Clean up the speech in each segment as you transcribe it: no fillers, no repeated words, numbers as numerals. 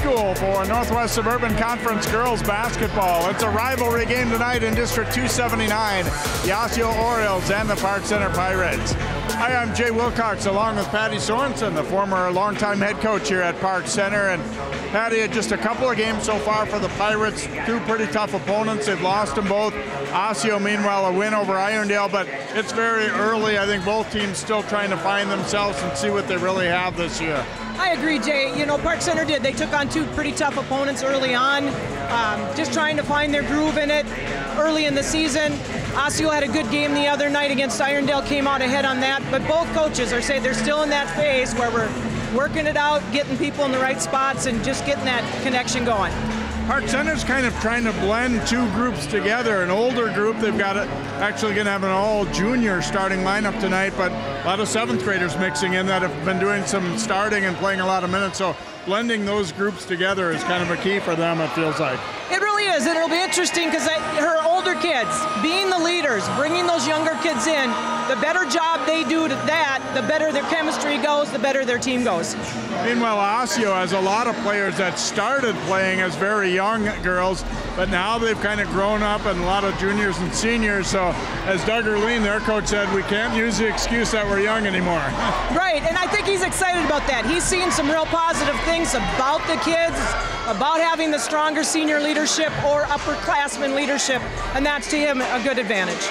School for Northwest Suburban Conference girls basketball. It's a rivalry game tonight in District 279, the Osseo Orioles and the Park Center Pirates. Hi, I'm Jay Wilcox along with Patty Sorensen, the former longtime head coach here at Park Center. And Patty, just a couple of games so far for the Pirates, two pretty tough opponents. They've lost them both. Osseo, meanwhile, a win over Irondale, but it's very early. I think both teams still trying to find themselves and see what they really have this year. I agree, Jay. You know, Park Center did. They took on two pretty tough opponents early on, just trying to find their groove in it early in the season. Osseo had a good game the other night against Irondale, came out ahead on that, but both coaches are saying they're still in that phase where we're working it out, getting people in the right spots, and just getting that connection going. Park Center's kind of trying to blend two groups together. An older group, they've got actually going to have an all-junior starting lineup tonight, but a lot of seventh graders mixing in that have been doing some starting and playing a lot of minutes. So blending those groups together is kind of a key for them, it feels like. It really is, and it'll be interesting because her older kids, being the leaders, bringing those younger kids in, the better job they do to that, the better their chemistry goes, the better their team goes. Meanwhile, Osseo has a lot of players that started playing as very young girls, but now they've kind of grown up, and a lot of juniors and seniors. So as Doug Erline, their coach, said, we can't use the excuse that we're young anymore. Right, and I think he's excited about that. He's seen some real positive things about the kids, about having the stronger senior leadership or upperclassmen leadership, and that's to him a good advantage.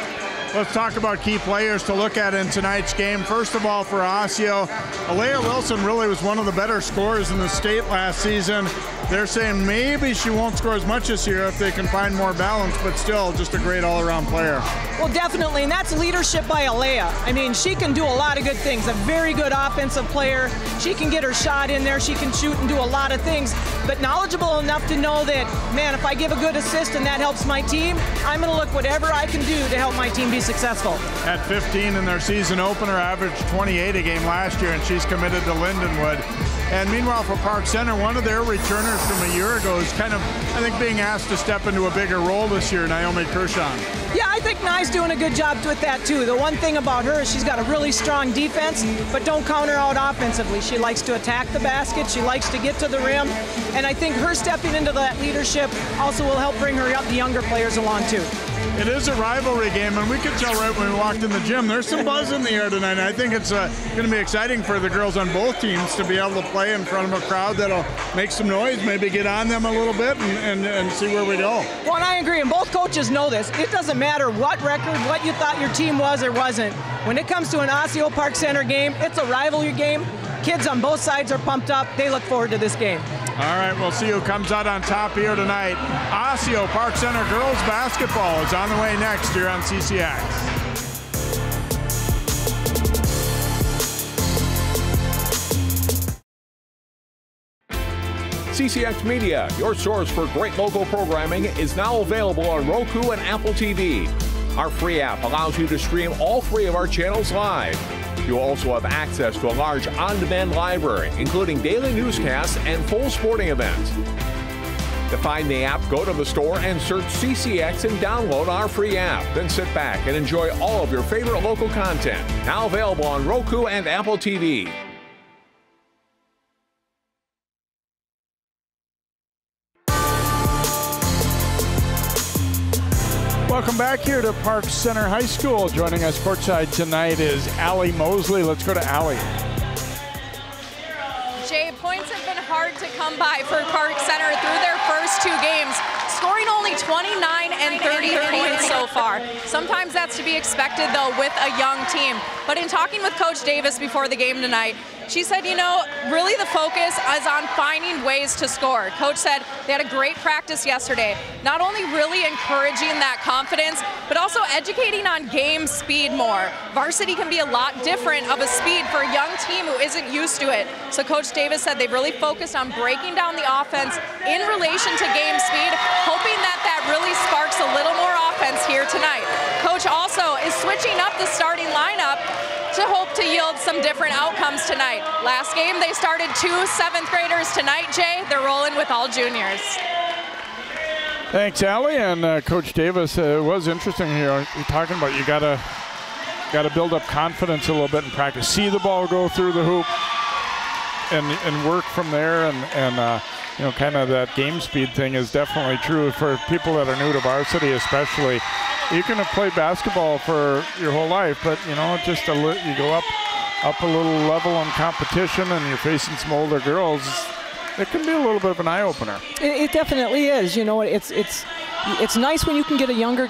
Let's talk about key players to look at in tonight's game. First of all, for Osseo, Alea Wilson really was one of the better scorers in the state last season. They're saying maybe she won't score as much this year if they can find more balance, but still just a great all-around player. Well, definitely, and that's leadership by Alea. I mean, she can do a lot of good things. A very good offensive player. She can get her shot in there. She can shoot and do a lot of things, but knowledgeable enough to know that, man, if I give a good assist and that helps my team, I'm going to look whatever I can do to help my team be successful. At 15 in their season opener, averaged 28 a game last year, and she's committed to Lindenwood. And meanwhile, for Park Center, one of their returners from a year ago is kind of, I think, being asked to step into a bigger role this year, Naomi Kershaw. Yeah, I think Nye's doing a good job with that, too. The one thing about her is she's got a really strong defense, but don't count her out offensively. She likes to attack the basket. She likes to get to the rim. And I think her stepping into that leadership also will help bring the younger players along, too. It is a rivalry game, and we could tell right when we walked in the gym, there's some buzz in the air tonight. I think it's going to be exciting for the girls on both teams to be able to play in front of a crowd that'll make some noise, maybe get on them a little bit and see where we go. Well, and I agree, and both coaches know this. It doesn't matter what record, what you thought your team was or wasn't. When it comes to an Osseo Park Center game, it's a rivalry game. Kids on both sides are pumped up. They look forward to this game. All right, we'll see who comes out on top here tonight. Osseo Park Center girls basketball is on the way next here on CCX. CCX Media, your source for great local programming, is now available on Roku and Apple TV. Our free app allows you to stream all three of our channels live. You also have access to a large on-demand library, including daily newscasts and full sporting events. To find the app, go to the store and search CCX and download our free app. Then sit back and enjoy all of your favorite local content. Now available on Roku and Apple TV. Welcome back here to Park Center High School. Joining us courtside tonight is Allie Mosley. Let's go to Allie. Jay, points have been hard to come by for Park Center through their first two games, scoring only 29 and 30 points so far. Sometimes that's to be expected, though, with a young team. But in talking with Coach Davis before the game tonight, she said, you know, really the focus is on finding ways to score. Coach said they had a great practice yesterday, not only really encouraging that confidence, but also educating on game speed more. Varsity can be a lot different of a speed for a young team who isn't used to it. So Coach Davis said they've really focused on breaking down the offense in relation to game speed, hoping that that really sparks a little more offense here tonight. Coach also is switching up the starting lineup to hope to yield some different outcomes tonight. Last game, they started 2 7th graders. Tonight, Jay, they're rolling with all juniors. Thanks, Allie. And Coach Davis, it was interesting here. You're talking about you gotta build up confidence a little bit in practice. See the ball go through the hoop and work from there. And you know, kind of that game speed thing is definitely true for people that are new to varsity, especially. You can have played basketball for your whole life, but you know, just you go up a little level in competition, and you're facing some older girls. It can be a little bit of an eye opener. It definitely is. You know, it's nice when you can get a younger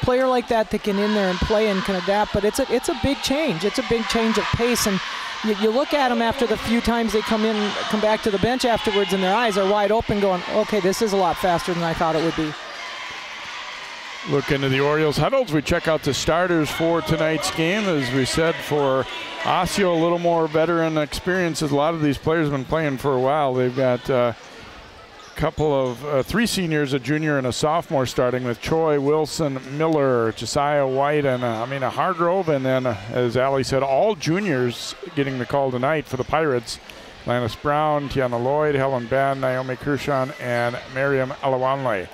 player like that that can in there and play and can adapt. But it's a big change. It's a big change of pace, and you look at them after the few times they come back to the bench afterwards, and their eyes are wide open, going, "Okay, this is a lot faster than I thought it would be." Look into the Orioles huddles. We check out the starters for tonight's game. As we said, for Osseo, a little more veteran experience, as a lot of these players have been playing for a while. They've got a couple of 3 seniors, a junior and a sophomore, starting with Choi, Wilson, Miller, Josiah White, and Amina Hargrove. And then, as Allie said, all juniors getting the call tonight for the Pirates. Lannis Brown, Tiana Lloyd, Helen Ben, Naomi Kershaw, and Miriam Alawanle.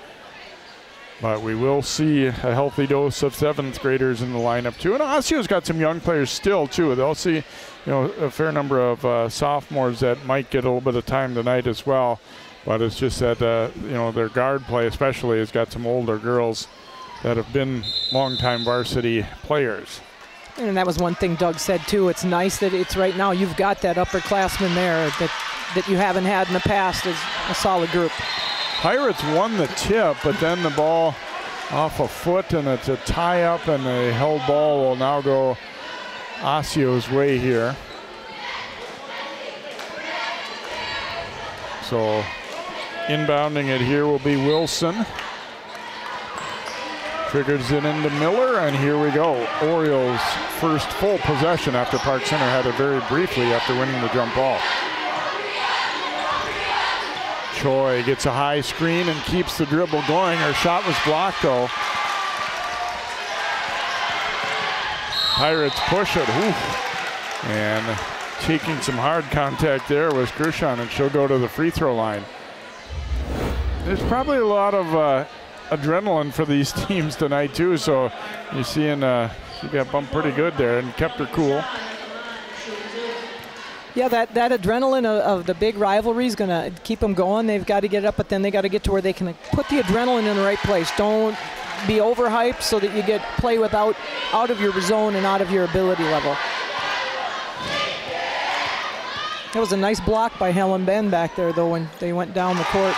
But we will see a healthy dose of 7th graders in the lineup too. And Osseo's got some young players still too. They'll see, you know, a fair number of sophomores that might get a little bit of time tonight as well. But it's just that, you know, their guard play especially has got some older girls that have been longtime varsity players. And that was one thing Doug said too. It's nice that it's right now you've got that upperclassman there that you haven't had in the past as a solid group. Pirates won the tip, but then the ball off a foot, and it's a tie-up, and the held ball will now go Osseo's way here. So inbounding it here will be Wilson. Triggers it into Miller, and here we go. Orioles' first full possession after Park Center had it very briefly after winning the jump ball. Choi gets a high screen and keeps the dribble going. Her shot was blocked though. Pirates push it. Oof. And taking some hard contact there was Kershaw, and she'll go to the free throw line. There's probably a lot of adrenaline for these teams tonight too, so you're seeing she got bumped pretty good there and kept her cool. Yeah, that adrenaline of the big rivalry is going to keep them going. They've got to get up, but then they got to get to where they can put the adrenaline in the right place. Don't be overhyped so that you get play out of your zone and out of your ability level. That was a nice block by Helen Ben back there, though, when they went down the court.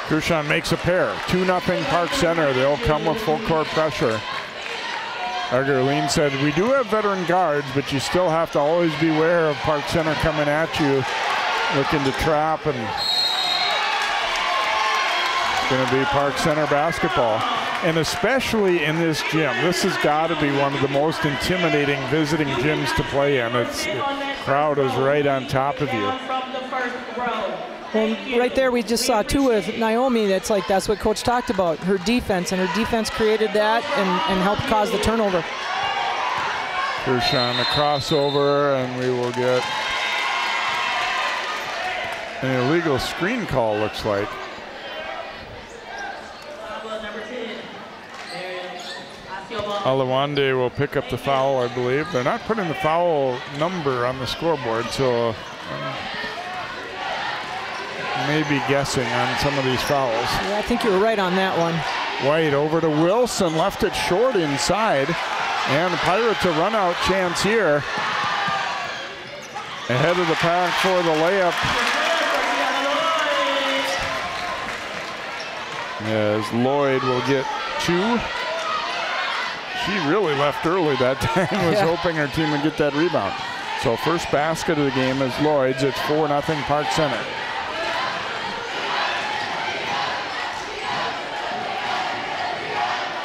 Kershaw makes a pair. 2-0 Park Center. They'll come with full court pressure. Argerline said, we do have veteran guards, but you still have to always beware of Park Center coming at you, looking to trap, and it's going to be Park Center basketball. And especially in this gym, this has got to be one of the most intimidating visiting gyms to play in. The crowd is right on top of you. Well, right there we just saw too with Naomi, that's what Coach talked about, her defense, and her defense created that and helped cause the turnover. Kershaw, a crossover, and we will get an illegal screen call, looks like. Alawande will pick up the foul, I believe. They're not putting the foul number on the scoreboard, so maybe guessing on some of these fouls. Yeah, I think you were right on that one. White over to Wilson, left it short inside, and the Pirates a run-out chance here. Ahead of the pack for the layup. As Lloyd will get 2. She really left early that time, was hoping her team would get that rebound. So first basket of the game is Lloyd's. It's 4-0 Park Center.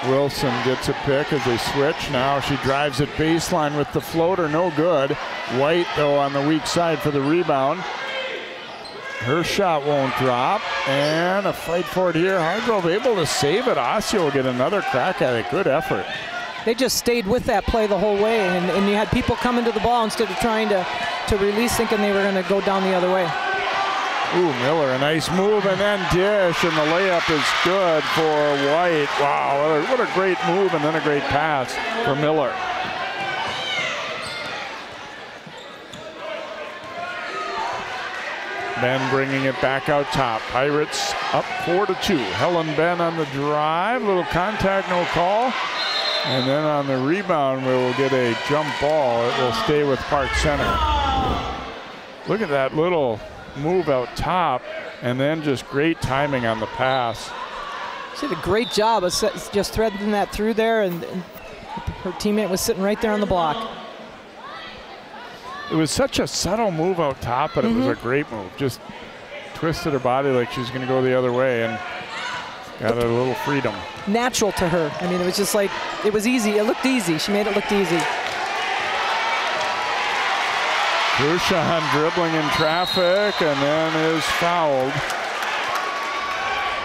Wilson gets a pick as they switch. Now she drives it baseline with the floater, no good. White, though, on the weak side for the rebound. Her shot won't drop, and a fight for it here. Hargrove able to save it. Osseo will get another crack at it. Good effort. They just stayed with that play the whole way, and you had people coming to the ball instead of trying to release, thinking they were going to go down the other way. Ooh, Miller, a nice move, and then dish, and the layup is good for White. Wow, what a great move, and then a great pass for Miller. Ben bringing it back out top. Pirates up 4-2. Helen Ben on the drive. Little contact, no call. And then on the rebound, we will get a jump ball. It will stay with Park Center. Look at that little move out top, and then just great timing on the pass. She did a great job of just threading that through there, and her teammate was sitting right there on the block. It was such a subtle move out top, but it was a great move. Just twisted her body like she was going to go the other way and got a little freedom. Natural to her. I mean, it was just like, it was easy. It looked easy. She made it look easy. Krushan dribbling in traffic and then is fouled.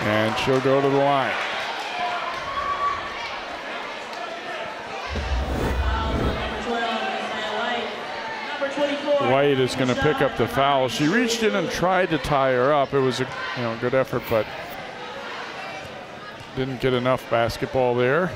And she'll go to the line. White is going to pick up the foul. She reached in and tried to tie her up. It was a good effort, but didn't get enough basketball there.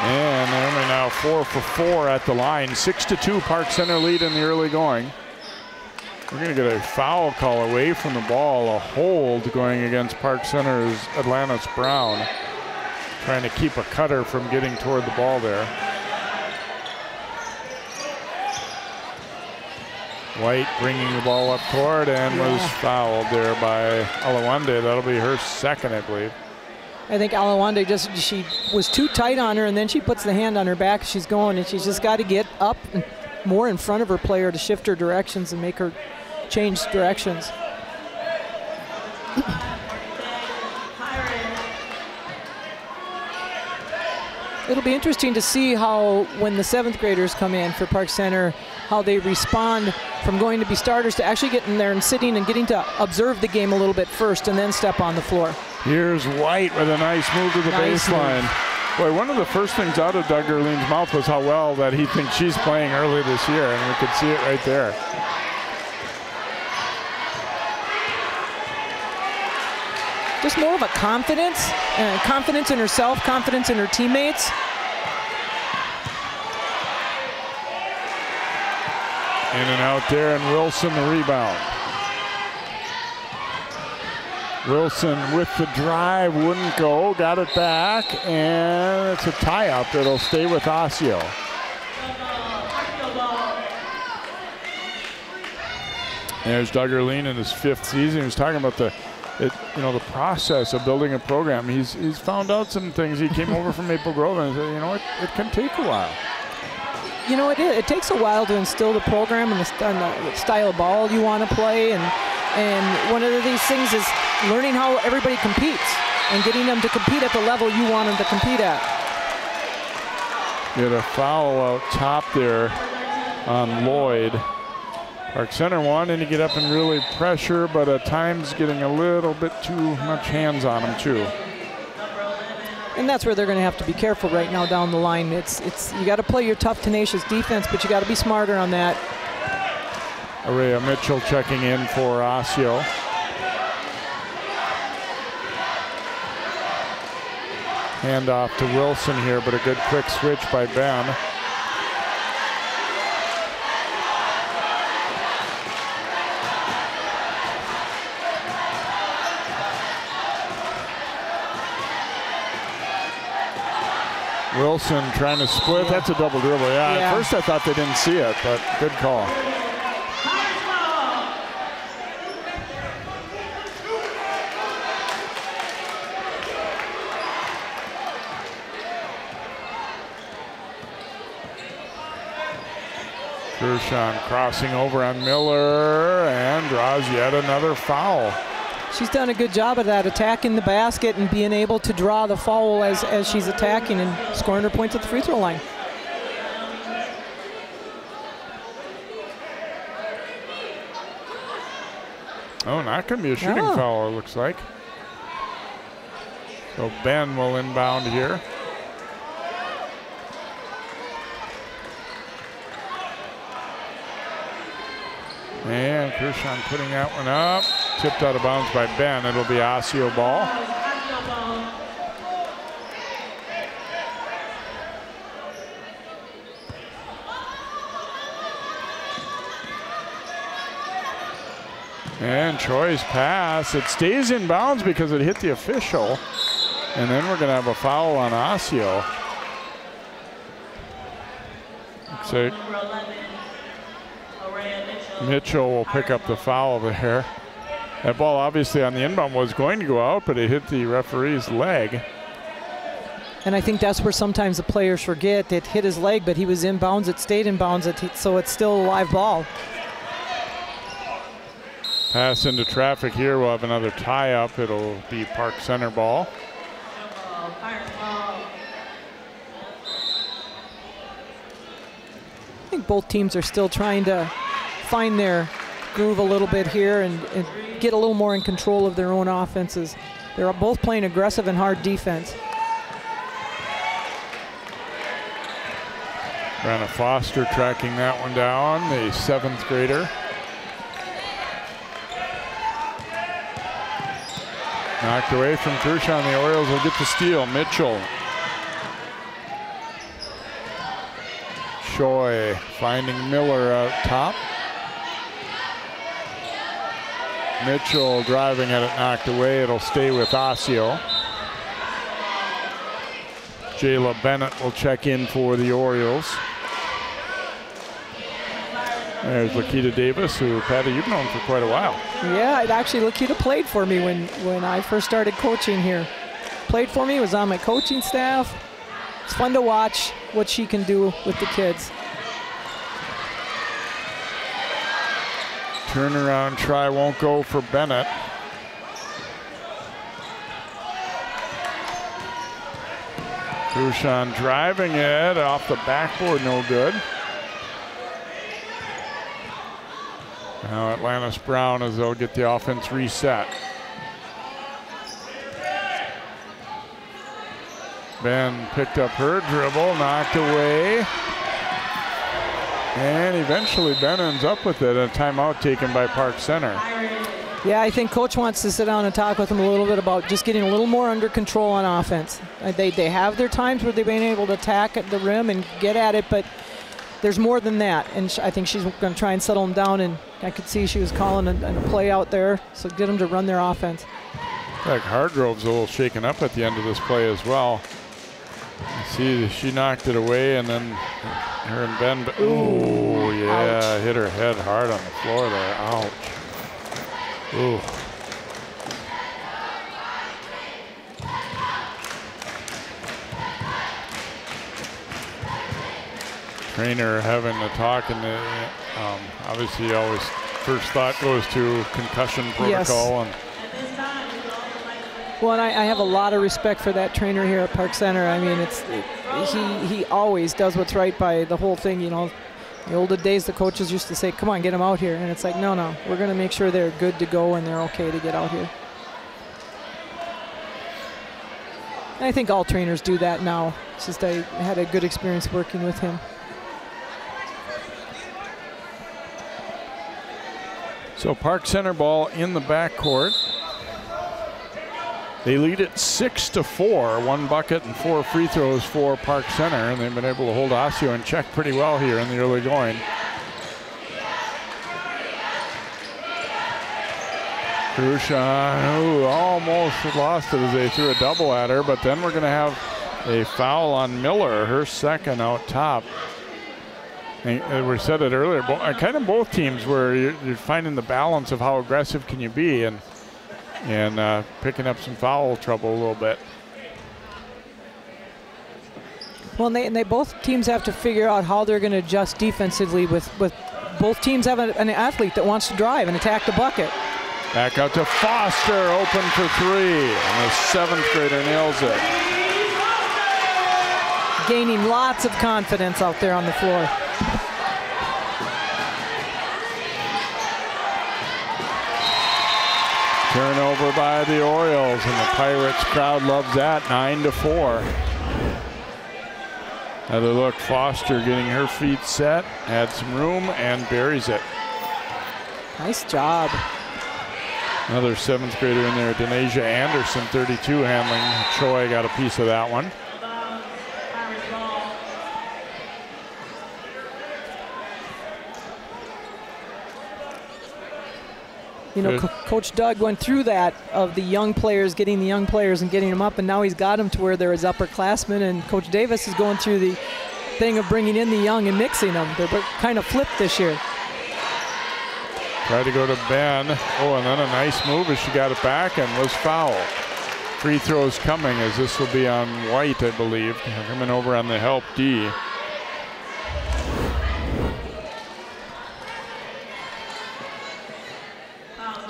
And Naomi now 4 for 4 at the line. 6-2 Park Center lead in the early going. We're going to get a foul call away from the ball. A hold going against Park Center's Atlantis Brown. Trying to keep a cutter from getting toward the ball there. White bringing the ball up court and was fouled there by Alawande. That'll be her second, I believe. I think Alawande she was too tight on her, and then she puts the hand on her back. She's going, and she's just got to get up and more in front of her player to shift her directions and make her change directions. It'll be interesting to see how, when the 7th graders come in for Park Center, how they respond from going to be starters to actually getting there and sitting and getting to observe the game a little bit first and then step on the floor. Here's White with a nice move to the baseline. Boy, one of the first things out of Doug Erline's mouth was how well that he thinks she's playing early this year, and we could see it right there. Just more of a confidence in herself, confidence in her teammates. In and out there, and Wilson the rebound. Wilson with the drive, wouldn't go, got it back, and it's a tie-up. It'll stay with Osseo. There's Doug Erline in his 5th season. He was talking about the process of building a program. He's found out some things. He came over from Maple Grove and said, it can take a while. It takes a while to instill the program and the style of ball you want to play, and one of these things is learning how everybody competes and getting them to compete at the level you want them to compete at. Get a foul out top there on Lloyd. Park Center wanting to get up and really pressure, but at times getting a little bit too much hands on them too. And that's where they're going to have to be careful right now down the line. You got to play your tough, tenacious defense, but you got to be smarter on that. Araya Mitchell checking in for Osseo. Handoff to Wilson here, but a good quick switch by Ben. Wilson trying to split. That's a double dribble. Yeah, at first I thought they didn't see it, but good call. Krushan crossing over on Miller and draws yet another foul. She's done a good job of that, attacking the basket and being able to draw the foul as she's attacking and scoring her points at the free throw line. Oh, not going to be a shooting foul, it looks like. So Ben will inbound here. And Krushan putting that one up. tipped out of bounds by Ben. It'll be Osseo ball. And Troy's pass, it stays in bounds because it hit the official. And then we're gonna have a foul on Osseo. So Mitchell will pick up the foul there. That ball obviously on the inbound was going to go out, but it hit the referee's leg. And I think that's where sometimes the players forget. It hit his leg, but he was in bounds. It stayed in bounds, so it's still a live ball. Pass into traffic here. We'll have another tie-up. It'll be Park Center ball. I think both teams are still trying to find their groove a little bit here and get a little more in control of their own offenses. They're both playing aggressive and hard defense. Brenna Foster tracking that one down, the 7th grader. Knocked away from Crucian. The Orioles will get the steal. Mitchell. Choi finding Miller out top. Mitchell driving at it, knocked away. It'll stay with Osseo. Jayla Bennett will check in for the Orioles. There's Lakita Davis, who, Patty, you've known for quite a while. Yeah, actually, Lakita played for me when I first started coaching here. Played for me, was on my coaching staff. It's fun to watch what she can do with the kids. Turnaround try won't go for Bennett. Crucian driving it off the backboard, no good. Now Atlantis Brown as they'll get the offense reset. Ben picked up her dribble, knocked away. And eventually Ben ends up with it, a timeout taken by Park Center. Yeah, I think Coach wants to sit down and talk with them a little bit about just getting a little more under control on offense. They have their times where they've been able to attack at the rim and get at it, but there's more than that. And I think she's going to try and settle them down, and I could see she was calling a play out there, so get them to run their offense. Like Hardgrove's a little shaken up at the end of this play as well. You see, she knocked it away, and then her and Ben. Ooh, yeah, ouch. Hit her head hard on the floor there. Ouch. Ooh. Trainer having a talk, and obviously always first thought goes to concussion protocol. Yes. Well, and I have a lot of respect for that trainer here at Park Center. I mean, he always does what's right by the whole thing. You know, in the older days, the coaches used to say, "Come on, get them out here," and it's like, no, we're going to make sure they're good to go and they're okay to get out here. And I think all trainers do that now. It's just I had a good experience working with him. So Park Center ball in the backcourt. They lead it 6-4, 1 bucket and 4 free throws for Park Center, and they've been able to hold Osseo in check pretty well here in the early going. Crucian, who almost lost it as they threw a double at her, but then we're going to have a foul on Miller, her second out top. And we said it earlier, kind of both teams where you're finding the balance of how aggressive can you be, and picking up some foul trouble a little bit. Well, and they both teams have to figure out how they're going to adjust defensively with both teams have an athlete that wants to drive and attack the bucket. Back out to Foster, open for 3, and the 7th grader nails it. Gaining lots of confidence out there on the floor. Turnover by the Orioles, and the Pirates crowd loves that, 9-4. Another look, Foster getting her feet set, had some room, and buries it. Nice job. Another 7th grader in there, Denasia Anderson, 32, handling. Choi got a piece of that one. You know, Coach Doug went through that of the young players, getting the young players and getting them up, and now he's got them to where they're his upperclassmen, and Coach Davis is going through the thing of bringing in the young and mixing them. They're kind of flipped this year. Tried to go to Ben. Oh, and then a nice move as she got it back and was fouled. Free throws coming as this will be on White, I believe. Coming over on the help D.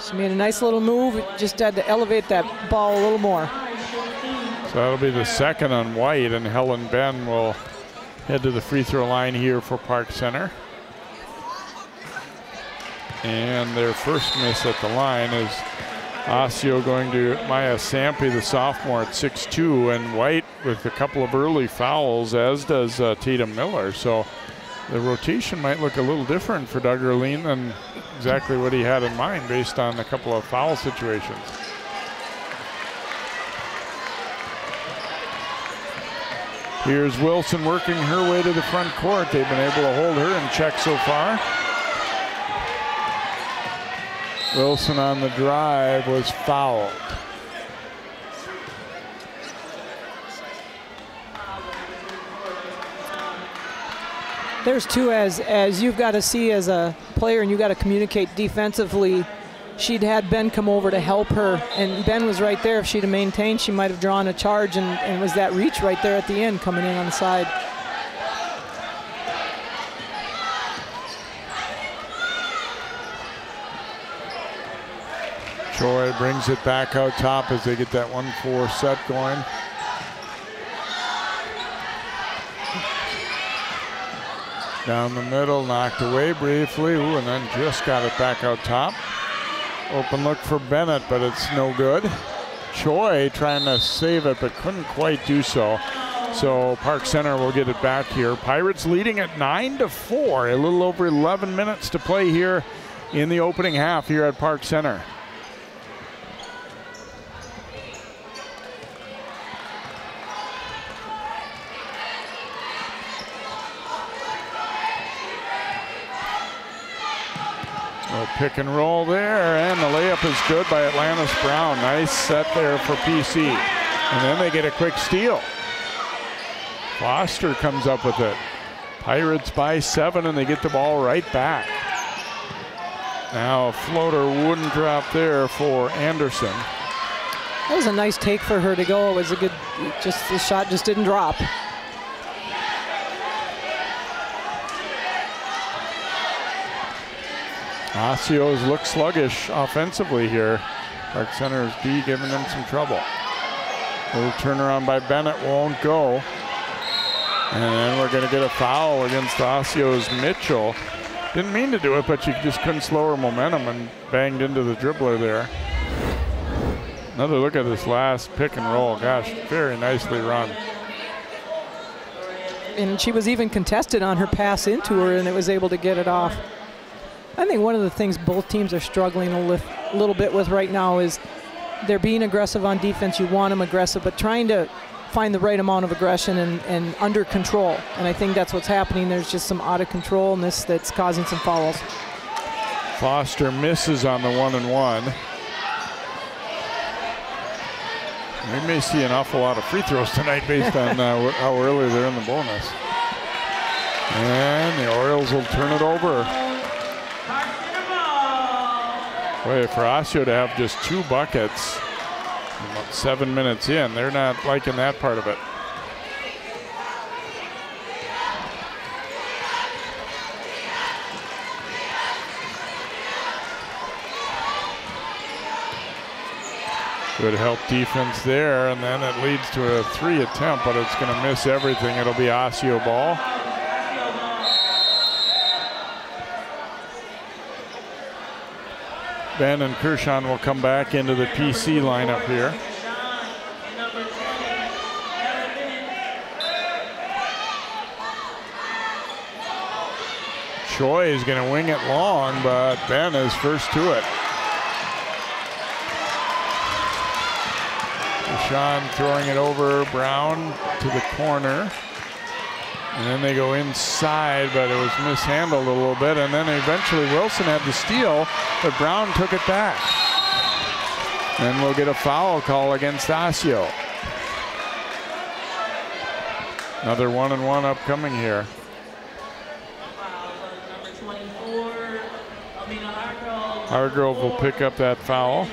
She made a nice little move, just had to elevate that ball a little more. So that'll be the second on White, and Helen Ben will head to the free throw line here for Park Center. And their first miss at the line is Osseo going to Maya Sampi, the sophomore, at 6'2", and White with a couple of early fouls, as does Tatum Miller. So the rotation might look a little different for Doug Erline than exactly what he had in mind based on a couple of foul situations. Here's Wilson working her way to the front court. They've been able to hold her in check so far. Wilson on the drive was fouled. There's two, as you've got to see as a player, and you've got to communicate defensively. She'd had Ben come over to help her, and Ben was right there. If she'd have maintained, she might have drawn a charge, and it was that reach right there at the end coming in on the side. Choi brings it back out top as they get that 1-4 set going. Down the middle, knocked away briefly, ooh, and then just got it back out top. Open look for Bennett, but it's no good. Choi trying to save it, but couldn't quite do so. So Park Center will get it back here. Pirates leading at 9-4, a little over 11 minutes to play here in the opening half here at Park Center. Pick and roll there, and the layup is good by Atlantis Brown. Nice set there for PC. And then they get a quick steal. Foster comes up with it. Pirates by 7, and they get the ball right back. Now a floater wouldn't drop there for Anderson. That was a nice take for her to go. It was a good, just the shot just didn't drop. Osseo's look sluggish offensively here. Park Center's D giving them some trouble. Little turnaround by Bennett won't go. And then we're going to get a foul against Osseo's Mitchell. Didn't mean to do it, but she just couldn't slow her momentum and banged into the dribbler there. Another look at this last pick and roll. Gosh, very nicely run. And she was even contested on her pass into her, and it was able to get it off. I think one of the things both teams are struggling a little bit with right now is they're being aggressive on defense. You want them aggressive, but trying to find the right amount of aggression and under control. And I think that's what's happening. There's just some out of controlness that's causing some fouls. Foster misses on the 1-and-1. We may see an awful lot of free throws tonight based on how early they're in the bonus. And the Orioles will turn it over. Boy, for Osseo to have just 2 buckets about 7 minutes in, they're not liking that part of it. Good help defense there, and then it leads to a 3 attempt, but it's going to miss everything. It'll be Osseo ball. Ben and Kershaw will come back into the PC lineup here. Choi is going to wing it long, but Ben is first to it. Gershon throwing it over Brown to the corner. And then they go inside, but it was mishandled a little bit. And then eventually Wilson had the steal, but Brown took it back. And we'll get a foul call against Osseo. Another 1-and-1 upcoming here. Hargrove will pick up that foul.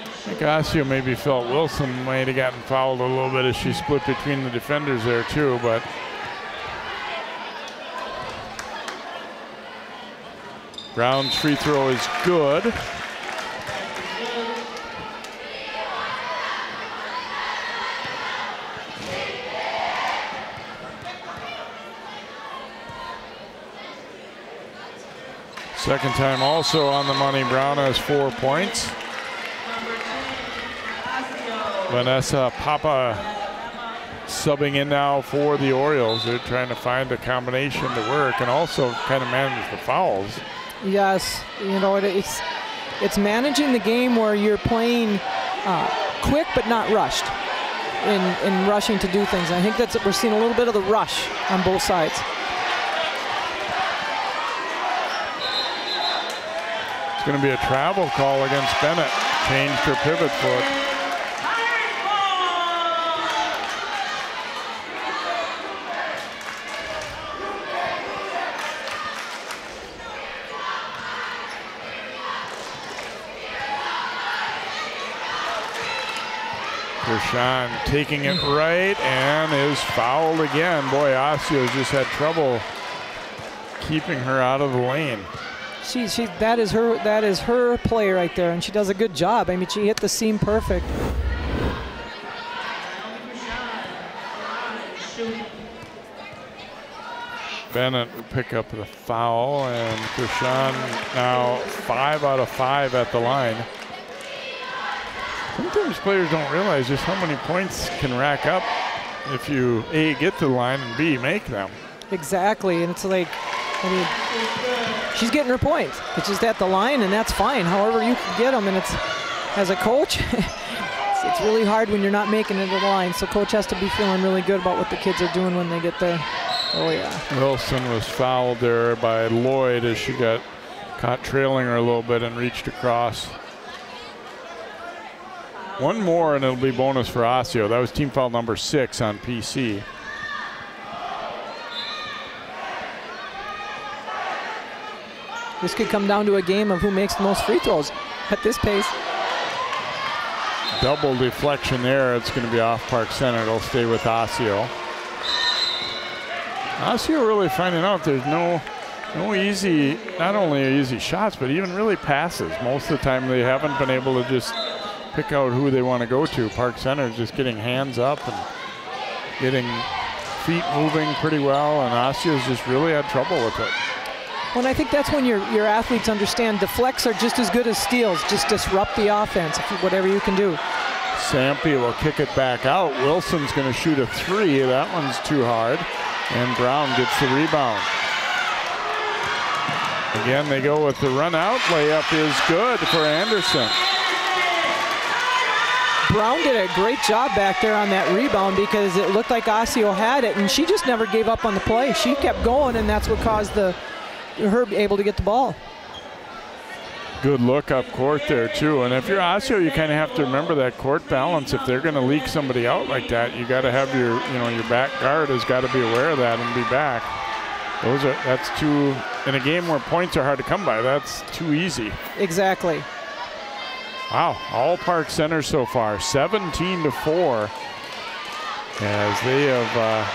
I think Osseo maybe felt Wilson might have gotten fouled a little bit as she split between the defenders there too, but Brown's free throw is good. Second time also on the money. Brown has 4 points. Vanessa Papa subbing in now for the Orioles. They're trying to find a combination to work and also kind of manage the fouls. Yes, you know, it's managing the game where you're playing quick but not rushed in rushing to do things. I think that's we're seeing a little bit of the rush on both sides. It's going to be a travel call against Bennett. Changed her pivot foot. Gershon taking it right and is fouled again. Boy, Osseo's just had trouble keeping her out of the lane. That is her play right there, and she does a good job. I mean, she hit the seam perfect. Bennett will pick up the foul, and Gershon now 5 out of 5 at the line. Sometimes players don't realize just how many points can rack up if you A, get to the line, and B, make them. Exactly, and it's like, I mean, she's getting her points. It's just at the line, and that's fine. However you can get them, and it's, as a coach, it's really hard when you're not making it at the line. So coach has to be feeling really good about what the kids are doing when they get there. Oh yeah. Wilson was fouled there by Lloyd as she got caught trailing her a little bit and reached across. One more and it'll be bonus for Osseo. That was team foul number 6 on PC. This could come down to a game of who makes the most free throws at this pace. Double deflection there. It's going to be off Park Center. It'll stay with Osseo. Osseo really finding out there's no easy, not only easy shots, but even really passes. Most of the time they haven't been able to just pick out who they want to go to. Park Center is just getting hands up and getting feet moving pretty well, and Osseo's just really had trouble with it. Well, and I think that's when your athletes understand deflects are just as good as steals. Just disrupt the offense, whatever you can do. Sampi will kick it back out. Wilson's going to shoot a 3. That one's too hard. And Brown gets the rebound. Again, they go with the run out. Layup is good for Anderson. Brown did a great job back there on that rebound because it looked like Osseo had it, and she just never gave up on the play. She kept going, and that's what caused her able to get the ball. Good look up court there too, and if you're Osseo, you kind of have to remember that court balance. If they're going to leak somebody out like that, you got to have your back guard has got to be aware of that and be back. That's too, in a game where points are hard to come by, that's too easy. Exactly. Wow, all Park Center so far, 17-4, as they have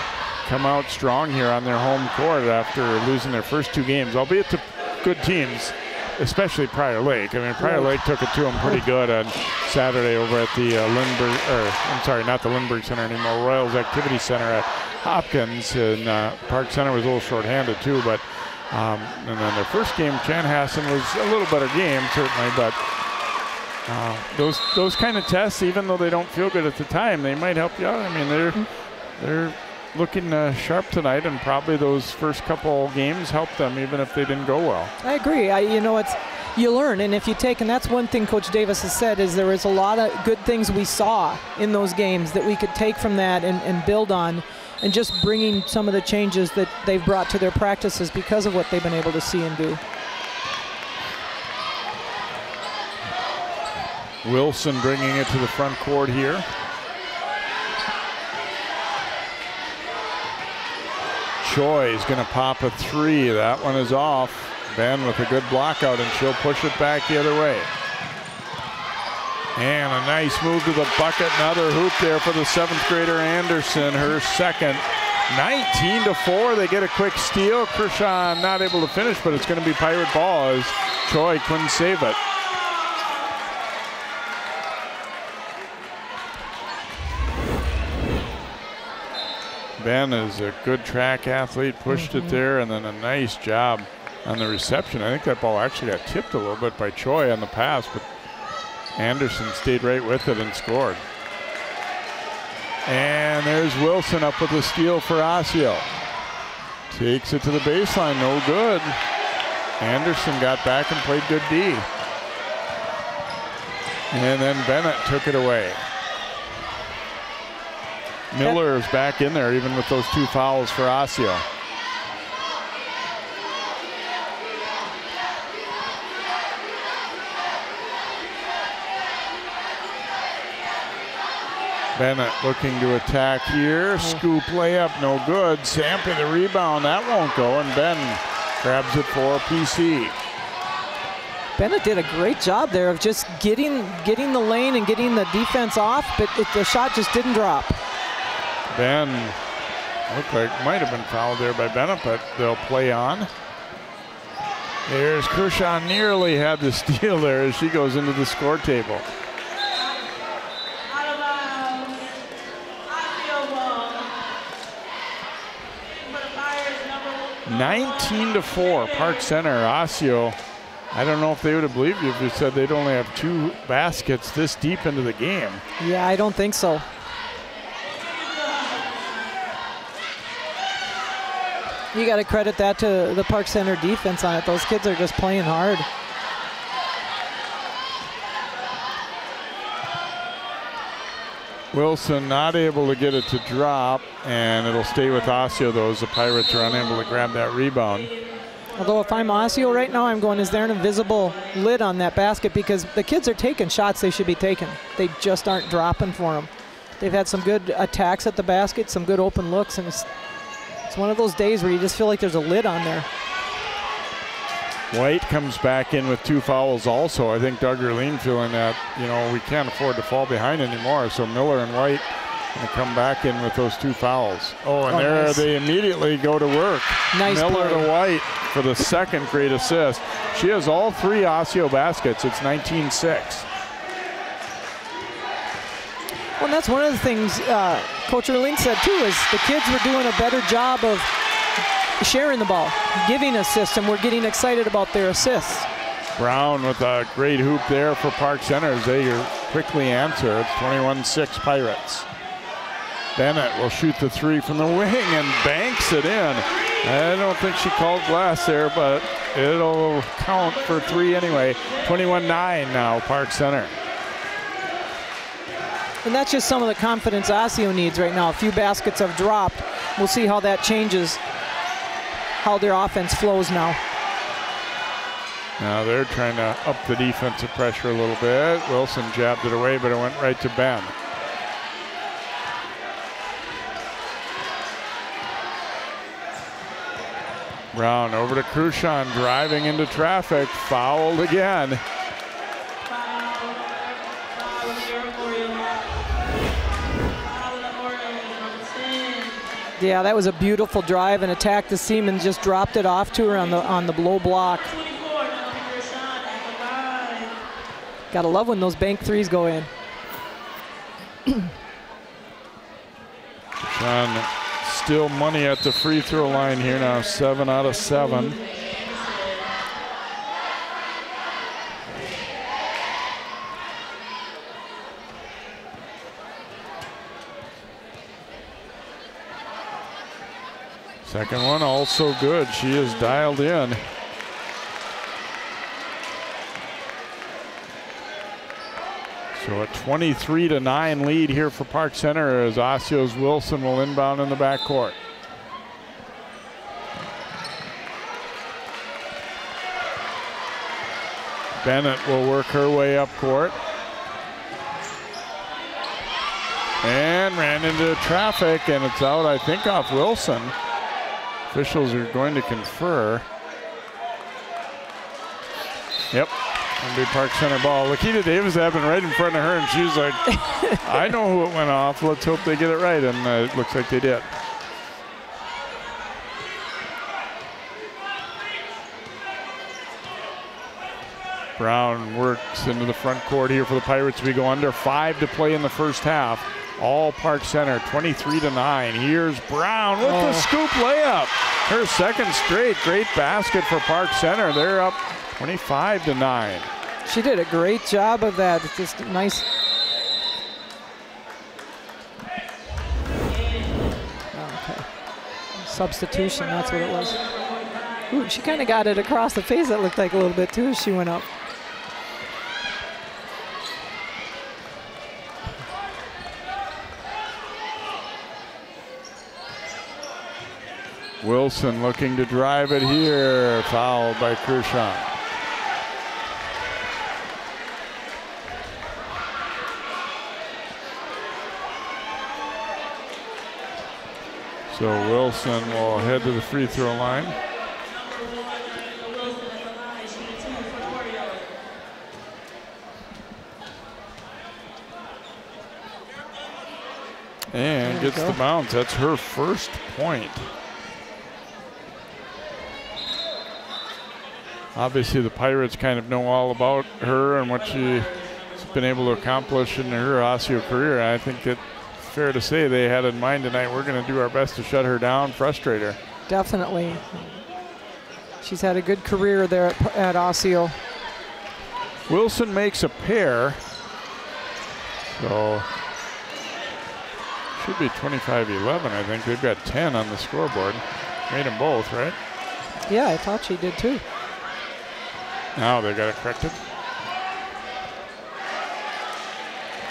come out strong here on their home court after losing their first 2 games, albeit to good teams, especially Prior Lake. I mean, Prior Lake took it to them pretty good on Saturday over at the not the Lindbergh Center anymore, Royals Activity Center at Hopkins, and Park Center was a little short-handed too, but and then their first game, Chanhassen, was a little better game, certainly, but those kind of tests, even though they don't feel good at the time, they might help you out. I mean, they're looking sharp tonight, and probably those first couple games helped them, even if they didn't go well. I agree. you learn. And if you take, and that's one thing Coach Davis has said, is there was a lot of good things we saw in those games that we could take from that and build on, and just bringing some of the changes that they've brought to their practices because of what they've been able to see and do. Wilson bringing it to the front court here. Choi is going to pop a three. That one is off. Ben with a good block out, and she'll push it back the other way. And a nice move to the bucket. Another hoop there for the 7th grader Anderson, her second. 19-4. They get a quick steal. Kershaw not able to finish, but it's going to be Pirate ball as Choi couldn't save it. Ben is a good track athlete, pushed it there, and then a nice job on the reception. I think that ball actually got tipped a little bit by Choi on the pass, but Anderson stayed right with it and scored. And there's Wilson up with a steal for Osseo. Takes it to the baseline, no good. Anderson got back and played good D. And then Bennett took it away. Miller is back in there even with those 2 fouls for Osseo. Bennett looking to attack here. Scoop layup, no good. Sampe the rebound, that won't go, and Ben grabs it for PC. Bennett did a great job there of just getting the lane and getting the defense off, but the shot just didn't drop. Ben looked like might have been fouled there by Bennett, but they'll play on. There's Kershaw, nearly had the steal there as she goes into the score table. 19-4, Park Center. Osseo, I don't know if they would have believed you if you said they'd only have 2 baskets this deep into the game. Yeah, I don't think so. You got to credit that to the Park Center defense on it. Those kids are just playing hard. Wilson not able to get it to drop, and it'll stay with Osseo though as the Pirates are unable to grab that rebound. Although if I'm Osseo right now, I'm going, is there an invisible lid on that basket? Because the kids are taking shots they should be taking. They just aren't dropping for them. They've had some good attacks at the basket, some good open looks, and it's one of those days where you just feel like there's a lid on there. White comes back in with 2 fouls also. I think Doug Erline feeling that, you know, we can't afford to fall behind anymore. So Miller and White going to come back in with those 2 fouls. Oh, and there nice. They immediately go to work. Nice Miller play. to White for the 2nd great assist. She has all 3 Osseo baskets. It's 19-6. Well, and that's one of the things Coach Erline said too, is the kids were doing a better job of sharing the ball, giving assists, and we're getting excited about their assists. Brown with a great hoop there for Park Center as they quickly answer. It's 21-6 Pirates. Bennett will shoot the 3 from the wing and banks it in. I don't think she called glass there, but it'll count for 3 anyway. 21-9 now, Park Center. And that's just some of the confidence Osseo needs right now. A few baskets have dropped. We'll see how that changes, how their offense flows now. Now they're trying to up the defensive pressure a little bit. Wilson jabbed it away, but it went right to Ben. Brown over to Cruchon, driving into traffic, fouled again. Yeah, that was a beautiful drive and attack the seam and just dropped it off to her on the low block. Gotta love when those bank 3s go in. Sean still money at the free throw line here now, 7 out of 7. Second one also good. She is dialed in. So a 23-9 lead here for Park Center as Osceola's Wilson will inbound in the backcourt. Bennett will work her way up court. And ran into traffic, and it's out, I think, off Wilson. Officials are going to confer. Yep, gonna be Park Center ball. Lakita Davis happened right in front of her, and she was like, I know who it went off. Let's hope they get it right, and it looks like they did. Brown works into the front court here for the Pirates. We go under 5 to play in the first half. All Park Center, 23-9. Here's Brown with the scoop layup. Her second straight. Great basket for Park Center. They're up 25-9. She did a great job of that. It's just nice. Okay. Substitution, that's what it was. Ooh, she kind of got it across the face, that looked like a little bit too as she went up. Wilson looking to drive it here. Fouled by Kershaw. So Wilson will head to the free throw line. And gets the bounce. That's her first point. Obviously, the Pirates kind of know all about her and what she's been able to accomplish in her Osseo career. I think it's fair to say they had in mind tonight, we're going to do our best to shut her down, frustrate her. Definitely. She's had a good career there at Osseo. Wilson makes a pair. So should be 25-11, I think. They've got 10 on the scoreboard. Made them both, right? Yeah, I thought she did too. Now they got it corrected.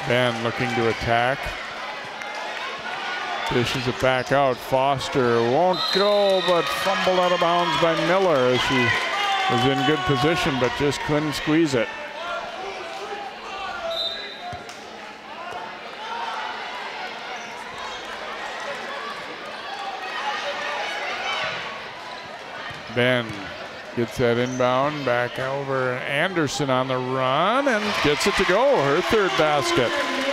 Ben looking to attack. Dishes it back out. Foster won't go, but fumbled out of bounds by Miller as she was in good position, but just couldn't squeeze it. Ben gets that inbound back over. Anderson on the run and gets it to go. Her third basket.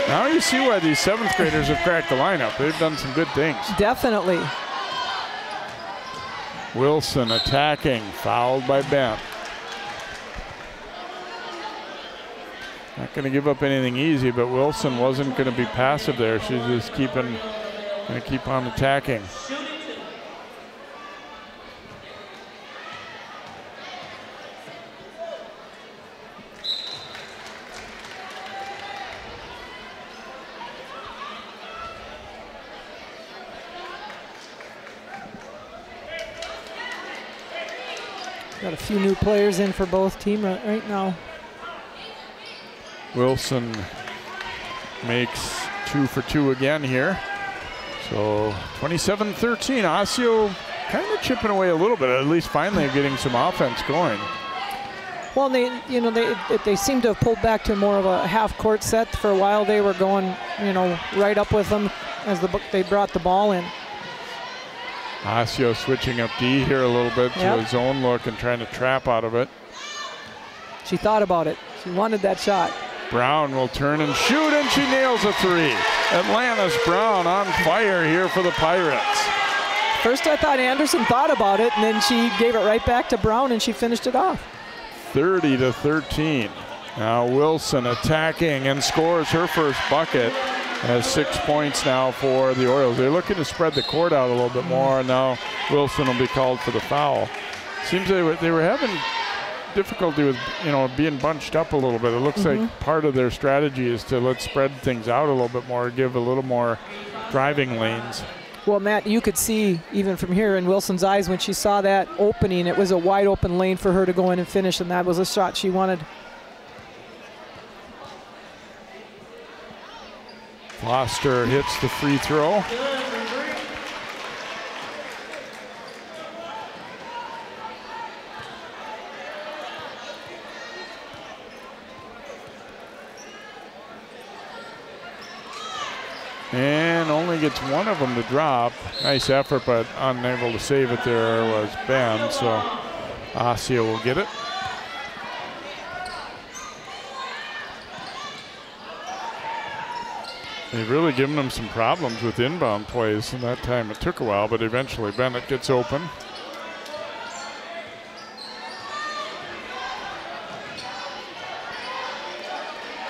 Now you see why these 7th graders have cracked the lineup. They've done some good things. Definitely. Wilson attacking, fouled by Ben. Not going to give up anything easy, but Wilson wasn't going to be passive there. She's just going to keep on attacking. Got a few new players in for both teams right now. Wilson makes 2 for 2 again here. So 27-13. Osseo kind of chipping away a little bit, at least finally getting some offense going. Well, they seem to have pulled back to more of a half-court set. For a while they were going, right up with them as they brought the ball in. Osseo switching up D here a little bit to his own look and trying to trap out of it. She thought about it. She wanted that shot. Brown will turn and shoot, and she nails a 3. Atlantis Brown on fire here for the Pirates. First I thought Anderson thought about it, and then she gave it right back to Brown, and she finished it off. 30-13. Now Wilson attacking and scores her first bucket. Has 6 points now for the Orioles. They're looking to spread the court out a little bit more. Now Wilson will be called for the foul. Seems they were having difficulty with being bunched up a little bit. It looks like part of their strategy is to let's spread things out a little bit more, give a little more driving lanes. Well, Matt, you could see even from here in Wilson's eyes when she saw that opening, it was a wide open lane for her to go in and finish, and that was a shot she wanted. Foster hits the free throw. And only gets one of them to drop. Nice effort, but unable to save it there was Ben, so Osseo will get it. They've really given them some problems with inbound plays, and that time it took a while, but eventually Bennett gets open.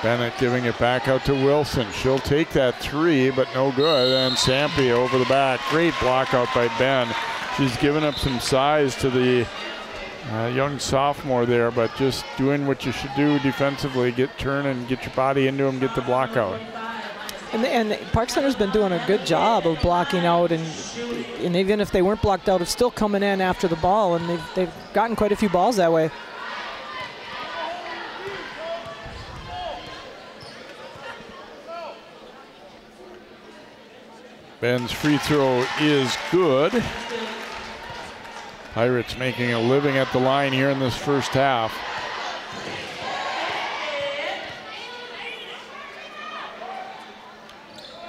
Bennett giving it back out to Wilson. She'll take that three, but no good. And Sampi over the back. Great block out by Ben. She's given up some size to the young sophomore there, but just doing what you should do defensively. Turn and get your body into him, get the block out. And Park Center's been doing a good job of blocking out, and even if they weren't blocked out, it's still coming in after the ball, and they've gotten quite a few balls that way. Ben's free throw is good. Pirates making a living at the line here in this first half.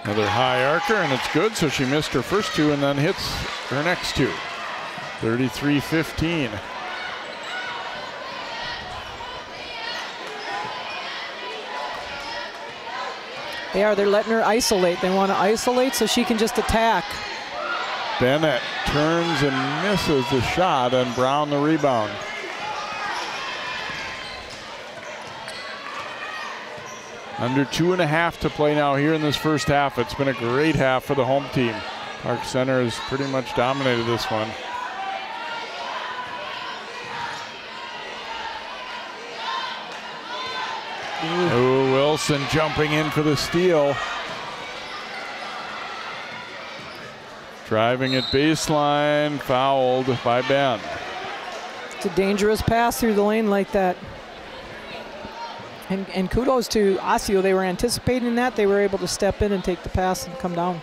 Another high arcer, and it's good, so she missed her first two and then hits her next two. 33-15. They're letting her isolate. They want to isolate so she can just attack. Bennett turns and misses the shot, and Brown the rebound. Under 2.5 to play now here in this first half. It's been a great half for the home team. Park Center has pretty much dominated this one. Oh, Wilson jumping in for the steal. Driving at baseline, fouled by Ben. It's a dangerous pass through the lane like that. And kudos to Osseo. They were anticipating that. They were able to step in and take the pass and come down.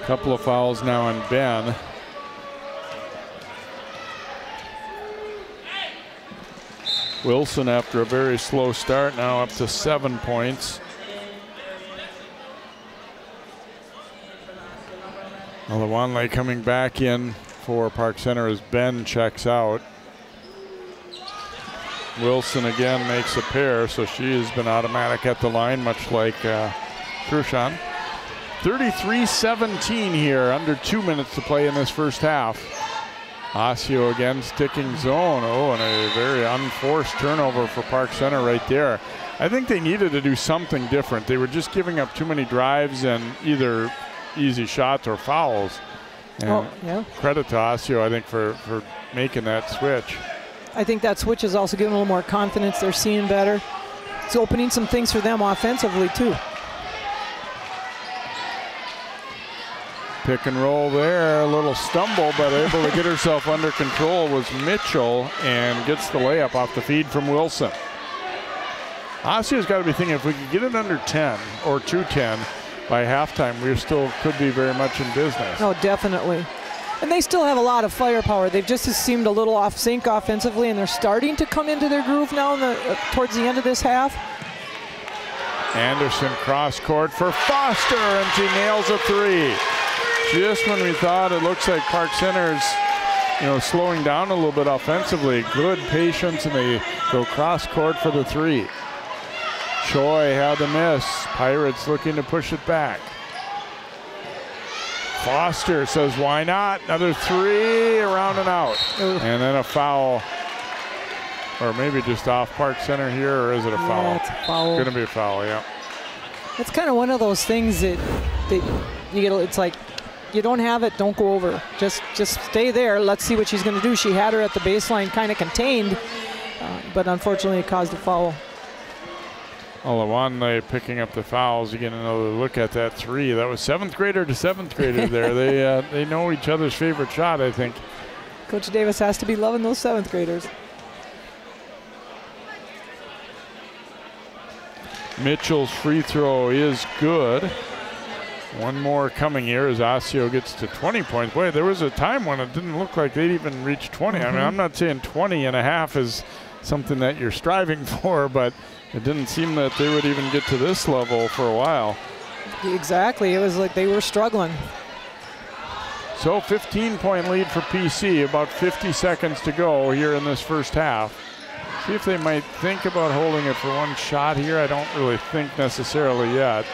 Couple of fouls now on Ben. Wilson, after a very slow start, now up to 7 points. Olawanle coming back in for Park Center as Ben checks out. Wilson again makes a pair, so she has been automatic at the line, much like Krushan. 33-17 here, under 2 minutes to play in this first half. Osseo again sticking zone. Oh, and a very unforced turnover for Park Center right there. I think they needed to do something different. They were just giving up too many drives and either easy shots or fouls. And credit to Osseo, I think, for making that switch. I think that switch is also giving a little more confidence. They're seeing better. It's opening some things for them offensively, too. Pick and roll there, a little stumble, but able to get herself under control was Mitchell, and gets the layup off the feed from Wilson. Osseo's got to be thinking, if we could get it under 10 or 2-10 by halftime, we still could be very much in business. Oh, definitely. And they still have a lot of firepower. They've just seemed a little off sync offensively, and they're starting to come into their groove now towards the end of this half. Anderson cross court for Foster, and she nails a three. Just when we thought it looks like Park Center's, slowing down a little bit offensively, good patience, and they go cross court for the three. Choi had the miss. Pirates looking to push it back. Foster says, why not? Another three, around and out. And then a foul, or maybe just off Park Center here, or is it a foul? Yeah, it's a foul. It's gonna be a foul, yeah. It's kind of one of those things that you get. It's like, you don't have it, don't go over. Just stay there. Let's see what she's going to do. She had her at the baseline, kind of contained, but unfortunately it caused a foul. Olawanle picking up the fouls. You get another look at that three. That was 7th grader to 7th grader there. They know each other's favorite shot, I think. Coach Davis has to be loving those 7th graders. Mitchell's free throw is good. One more coming here as Osseo gets to 20 points. Boy, there was a time when it didn't look like they'd even reach 20. I mean, I'm not saying 20 and a half is something that you're striving for, but it didn't seem that they would even get to this level for a while. Exactly. It was like they were struggling. So 15-point lead for PC, about 50 seconds to go here in this first half. See if they might think about holding it for one shot here. I don't really think necessarily yet.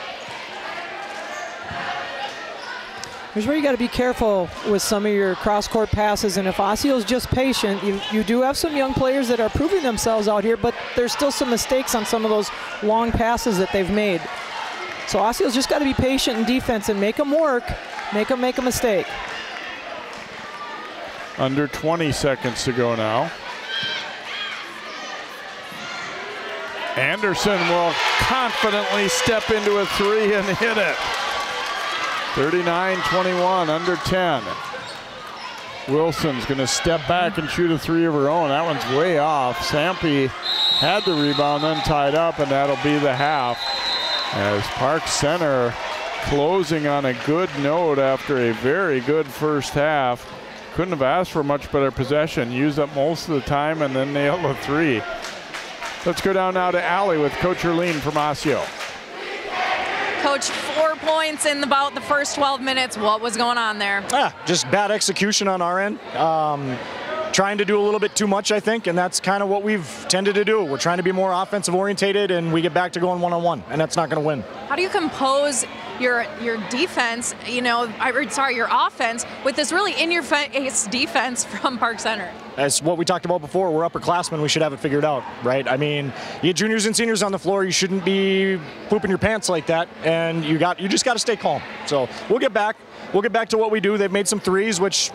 Here's where you got to be careful with some of your cross-court passes, and if Osceo's just patient, you do have some young players that are proving themselves out here, but there's still some mistakes on some of those long passes that they've made. So Osceo's just got to be patient in defense and make them work, make them make a mistake. Under 20 seconds to go now. Anderson will confidently step into a three and hit it. 39-21, under 10. Wilson's going to step back and shoot a three of her own. That one's way off. Sampe had the rebound, then tied up, and that'll be the half. As Park Center closing on a good note after a very good first half. Couldn't have asked for much better possession. Used up most of the time and then nailed a three. Let's go down now to Allie with Coach Herline from Osseo. Coach, 4 points in about the first 12 minutes. What was going on there? Just bad execution on our end. Trying to do a little bit too much, I think, and that's kind of what we've tended to do. We're trying to be more offensive orientated, and we get back to going one-on-one, and that's not going to win. How do you compose your defense, your offense with this really in-your-face defense from Park Center? As what we talked about before, we're upperclassmen. We should have it figured out, right? I mean, you get juniors and seniors on the floor. You shouldn't be pooping your pants like that, and you just got to stay calm. So we'll get back. We'll get back to what we do. They've made some threes, which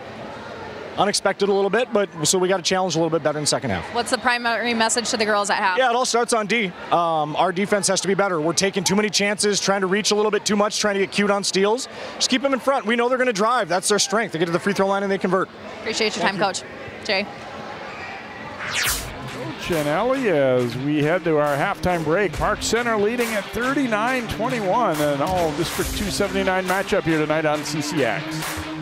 unexpected a little bit, but so we got to challenge a little bit better in the second half. What's the primary message to the girls at half? Yeah, it all starts on D. Our defense has to be better. We're taking too many chances, trying to reach a little bit too much, trying to get cute on steals. Just keep them in front. We know they're going to drive. That's their strength. They get to the free throw line and they convert. Appreciate your time, Coach. Jay. Coach and Ellie, as we head to our halftime break. Park Center leading at 39-21, an all District 279 matchup here tonight on CCX.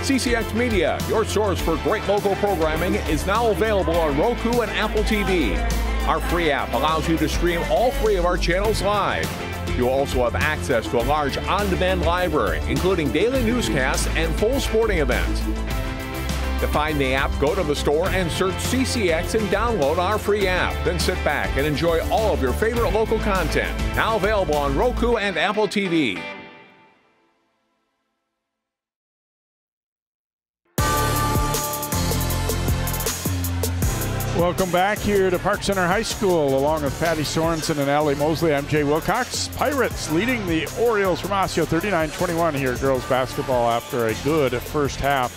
CCX Media, your source for great local programming, is now available on Roku and Apple TV. Our free app allows you to stream all 3 of our channels live. You also have access to a large on-demand library, including daily newscasts and full sporting events. To find the app, go to the store and search CCX and download our free app. Then sit back and enjoy all of your favorite local content. Now available on Roku and Apple TV. Welcome back here to Park Center High School, along with Patty Sorensen and Allie Mosley. I'm Jay Wilcox. Pirates leading the Orioles from Osseo 39-21 here, girls basketball, after a good first half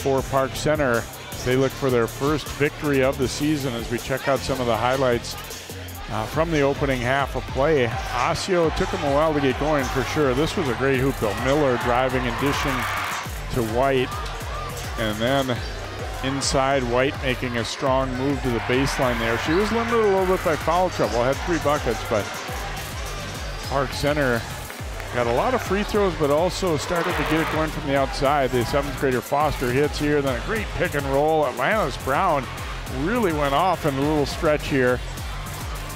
for Park Center. They look for their first victory of the season as we check out some of the highlights from the opening half of play. Osseo took them a while to get going for sure. This was a great hoop though. Miller driving and dishing to White, and then inside, White making a strong move to the baseline there. She was limited a little bit by foul trouble, had 3 buckets, but Park Center got a lot of free throws, but also started to get it going from the outside. The 7th grader Foster hits here, then a great pick and roll. Atlantis Brown really went off in a little stretch here.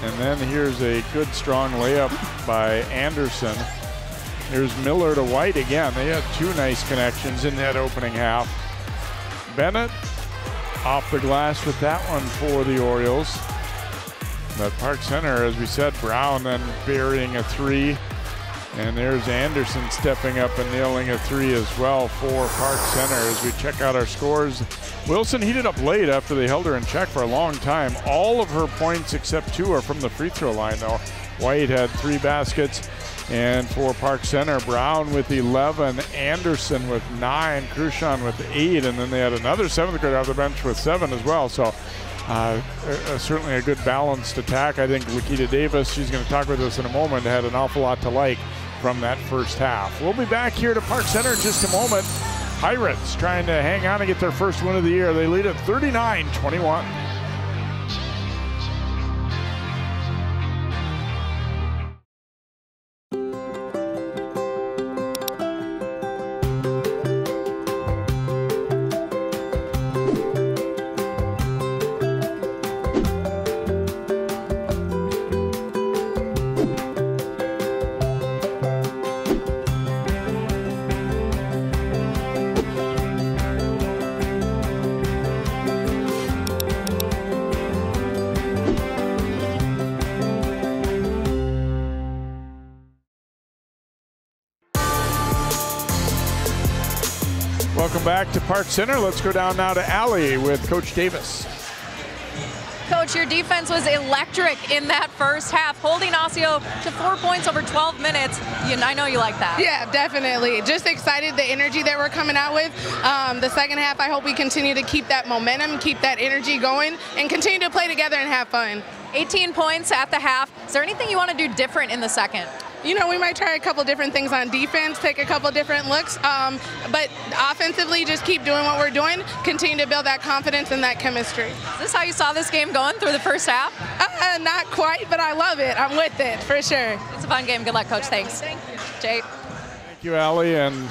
And then here's a good strong layup by Anderson. Here's Miller to White again. They had 2 nice connections in that opening half. Bennett off the glass with that one for the Orioles. But Park Center, as we said, Brown then burying a 3. And there's Anderson stepping up and nailing a 3 as well for Park Center. As we check out our scores, Wilson heated up late after they held her in check for a long time. All of her points except 2 are from the free throw line though. White had 3 baskets. And for Park Center, Brown with 11, Anderson with 9, Cruchon with 8, and then they had another 7th grader off the bench with 7 as well. So certainly a good balanced attack. I think Lakita Davis, she's going to talk with us in a moment, had an awful lot to like from that first half. We'll be back here to Park Center in just a moment. Pirates trying to hang on and get their first win of the year. They lead at 39-21. Welcome back to Park Center. Let's go down now to Allie with Coach Davis. Coach, your defense was electric in that first half, holding Osseo to 4 points over 12 minutes. I know you like that. Yeah, definitely. Just excited the energy that we're coming out with. The second half, I hope we continue to keep that momentum, keep that energy going, and continue to play together and have fun. 18 points at the half. Is there anything you want to do different in the second? You know, we might try a couple different things on defense, take a couple different looks, but offensively, just keep doing what we're doing, continue to build that confidence and that chemistry. Is this how you saw this game going through the first half? Not quite, but I love it. I'm with it, for sure. It's a fun game. Good luck, Coach. Thanks. Thank you. Jay. Thank you, Allie, and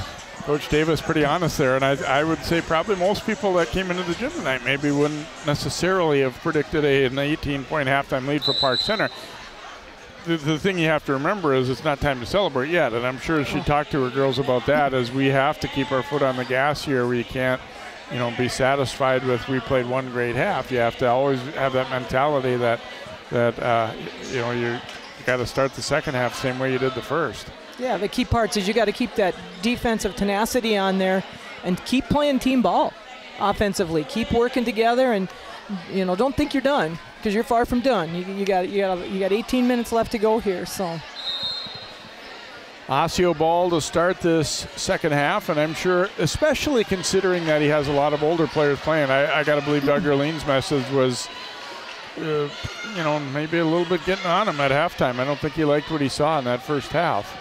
Coach Davis pretty honest there, and I would say probably most people that came into the gym tonight maybe wouldn't necessarily have predicted an 18-point halftime lead for Park Center. The thing you have to remember is it's not time to celebrate yet, and I'm sure she talked to her girls about that, as we have to keep our foot on the gas here. We can't, be satisfied with we played one great half. You have to always have that mentality that you got to start the second half the same way you did the first. Yeah, the key parts is you got to keep that defensive tenacity on there and keep playing team ball offensively. Keep working together, and don't think you're done, because you're far from done. You got 18 minutes left to go here. So Osseo ball to start this second half, and I'm sure, especially considering that he has a lot of older players playing, I got to believe Doug Erline's message was, maybe a little bit getting on him at halftime. I don't think he liked what he saw in that first half.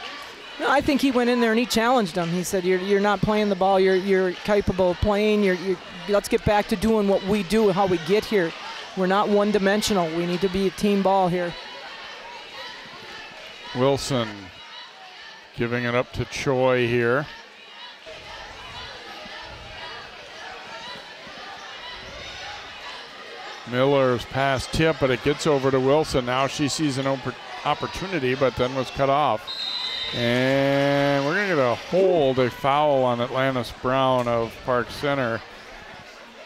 No, I think he went in there and he challenged them. He said, "You're not playing the ball. You're capable of playing. Let's get back to doing what we do, how we get here. We're not one-dimensional. We need to be a team ball here." Wilson giving it up to Choi here. Miller's pass tip, but it gets over to Wilson. Now she sees an opportunity, but then was cut off. And we're going to get a foul on Atlantis Brown of Park Center.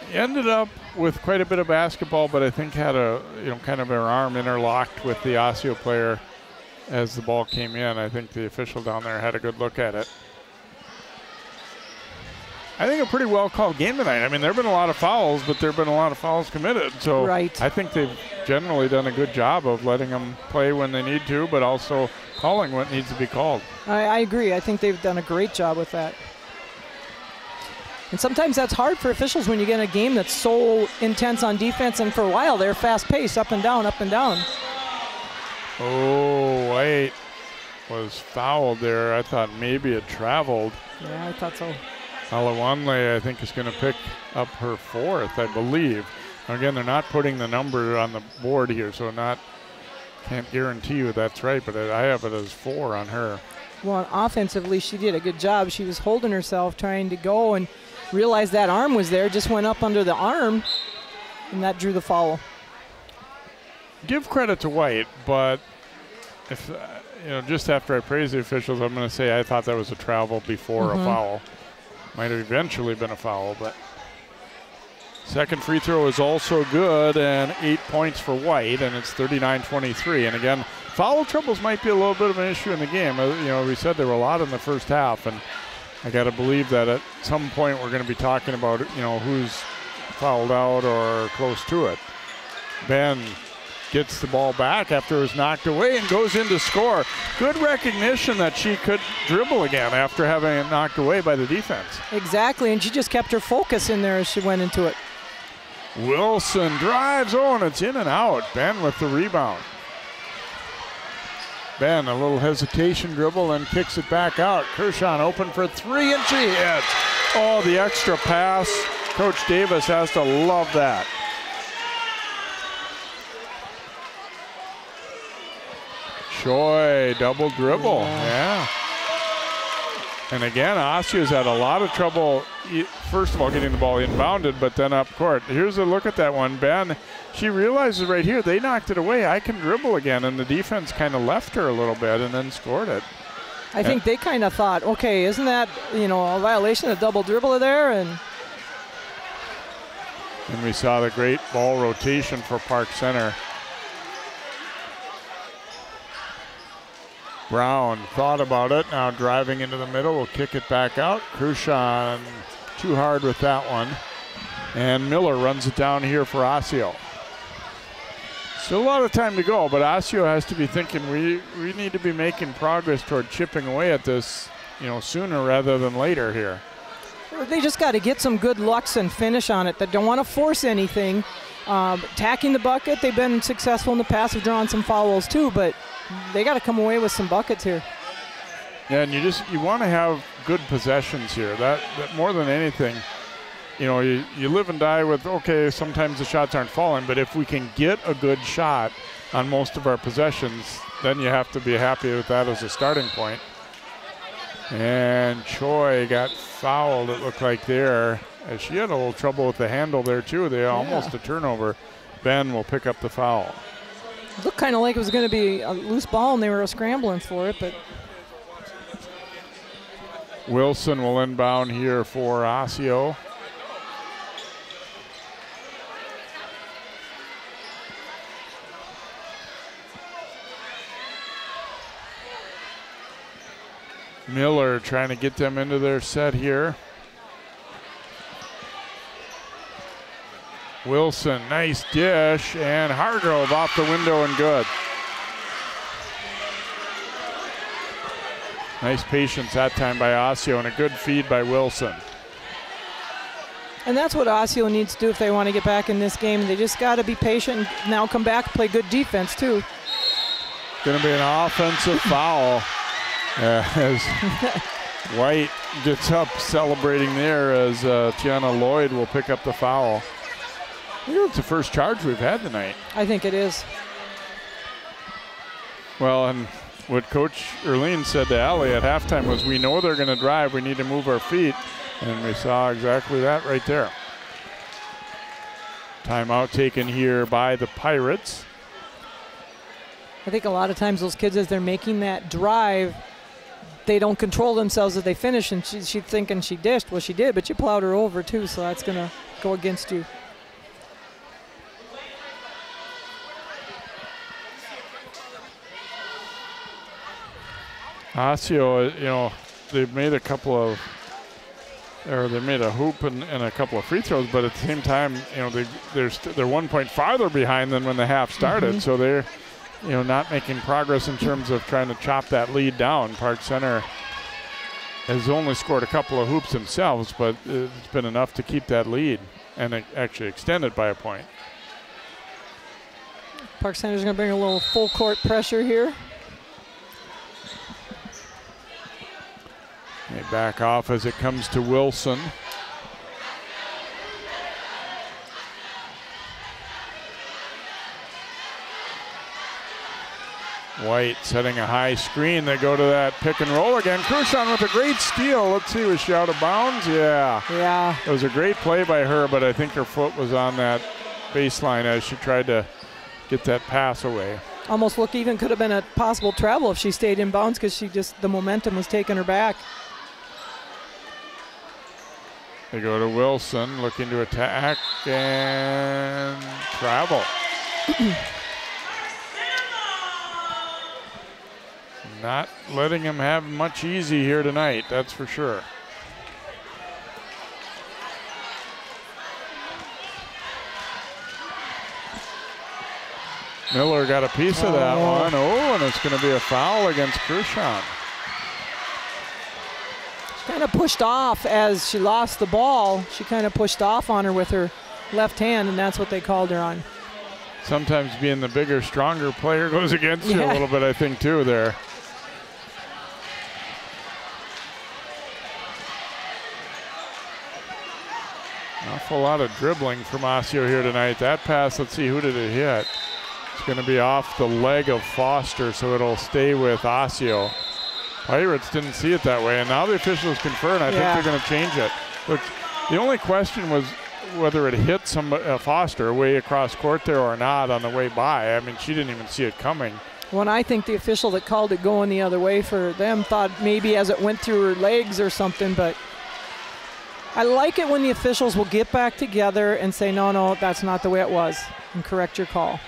He ended up with quite a bit of basketball, but I think had kind of her arm interlocked with the Osseo player as the ball came in. I think the official down there had a good look at it. I think a pretty well-called game tonight. I mean, there have been a lot of fouls, but there have been a lot of fouls committed. So right. I think they've generally done a good job of letting them play when they need to, but also calling what needs to be called. I agree. I think they've done a great job with that. And sometimes that's hard for officials when you get a game that's so intense on defense, and for a while they're fast-paced, up and down, up and down. Oh, White was fouled there. I thought maybe it traveled. Yeah, I thought so. Alawanle, I think, is going to pick up her fourth, I believe. Again, they're not putting the number on the board here, so can't guarantee you that's right, but I have it as 4 on her. Well, offensively, she did a good job. She was holding herself, trying to go, and realized that arm was there, just went up under the arm, and that drew the foul. Give credit to White, but if just after I praise the officials, I'm going to say I thought that was a travel before a foul. Might have eventually been a foul, but second free throw is also good, and 8 points for White, and it's 39-23. And again, foul troubles might be a little bit of an issue in the game. We said there were a lot in the first half, and I got to believe that at some point we're going to be talking about who's fouled out or close to it. Ben gets the ball back after it was knocked away and goes in to score. Good recognition that she could dribble again after having it knocked away by the defense. Exactly, and she just kept her focus in there as she went into it. Wilson drives, and it's in and out. Ben with the rebound. Ben, a little hesitation dribble, and kicks it back out. Kershaw open for three, and she hits. Oh, the extra pass. Coach Davis has to love that. Choi, double dribble, yeah. And again, Osseo's had a lot of trouble, first of all, getting the ball inbounded, but then up court. Here's a look at that one. Ben, she realizes right here, they knocked it away. I can dribble again, and the defense kind of left her a little bit and then scored it. I think they kind of thought, okay, isn't that, a violation of double dribbler there? And we saw the great ball rotation for Park Center. Brown thought about it, now driving into the middle, will kick it back out. Kershaw too hard with that one. And Miller runs it down here for Osseo. Still a lot of time to go, but Osseo has to be thinking we need to be making progress toward chipping away at this, sooner rather than later here. They just got to get some good looks and finish on it. They don't want to force anything. Attacking the bucket, they've been successful in the past, have drawn some fouls too, but they got to come away with some buckets here. Yeah, and you want to have good possessions here. That more than anything, you live and die with, okay, sometimes the shots aren't falling, but if we can get a good shot on most of our possessions, then you have to be happy with that as a starting point. And Choi got fouled, it looked like there. As she had a little trouble with the handle there too. They almost a turnover. Ben will pick up the foul. It looked kind of like it was going to be a loose ball and they were scrambling for it, but Wilson will inbound here for Osseo. Miller trying to get them into their set here. Wilson, nice dish, and Hargrove off the window and good. Nice patience that time by Osseo and a good feed by Wilson. And that's what Osseo needs to do if they want to get back in this game. They just got to be patient and now come back and play good defense too. Going to be an offensive foul as White gets up celebrating there as Tiana Lloyd will pick up the foul. I think it's the first charge we've had tonight. I think it is. Well, and what Coach Erlene said to Allie at halftime was, we know they're going to drive, we need to move our feet. And we saw exactly that right there. Timeout taken here by the Pirates. I think a lot of times those kids, as they're making that drive, they don't control themselves as they finish, and she's thinking she dished. Well, she did, but you plowed her over too, so that's going to go against you. Osseo, they've made a couple of, or they made a hoop and a couple of free throws, but at the same time, they're 1 point farther behind than when the half started. So they're, not making progress in terms of trying to chop that lead down. Park Center has only scored a couple of hoops themselves, but it's been enough to keep that lead and actually extend it by a point. Park Center's going to bring a little full court pressure here. They back off as it comes to Wilson. White setting a high screen. They go to that pick and roll again. Kershaw with a great steal. Let's see, was she out of bounds? Yeah. It was a great play by her, but I think her foot was on that baseline as she tried to get that pass away. Almost look even could have been a possible travel if she stayed in bounds because the momentum was taking her back. They go to Wilson, looking to attack and travel. Not letting him have much easy here tonight, that's for sure. Miller got a piece of that one. Oh, and it's going to be a foul against Kershaw. Kind of pushed off as she lost the ball. She kind of pushed off on her with her left hand, and that's what they called her on. sometimes being the bigger, stronger player goes against you a little bit, I think, too, there. Awful lot of dribbling from Osseo here tonight. That pass, let's see, who did it hit? It's going to be off the leg of Foster, so it'll stay with Osseo. Pirates didn't see it that way, and now the officials confer, and I think they're going to change it. Look, the only question was whether it hit Foster way across court there or not on the way by. I mean, she didn't even see it coming. Well, I think the official that called it going the other way for them thought maybe as it went through her legs or something, but I like it when the officials will get back together and say, no, that's not the way it was, and correct your call.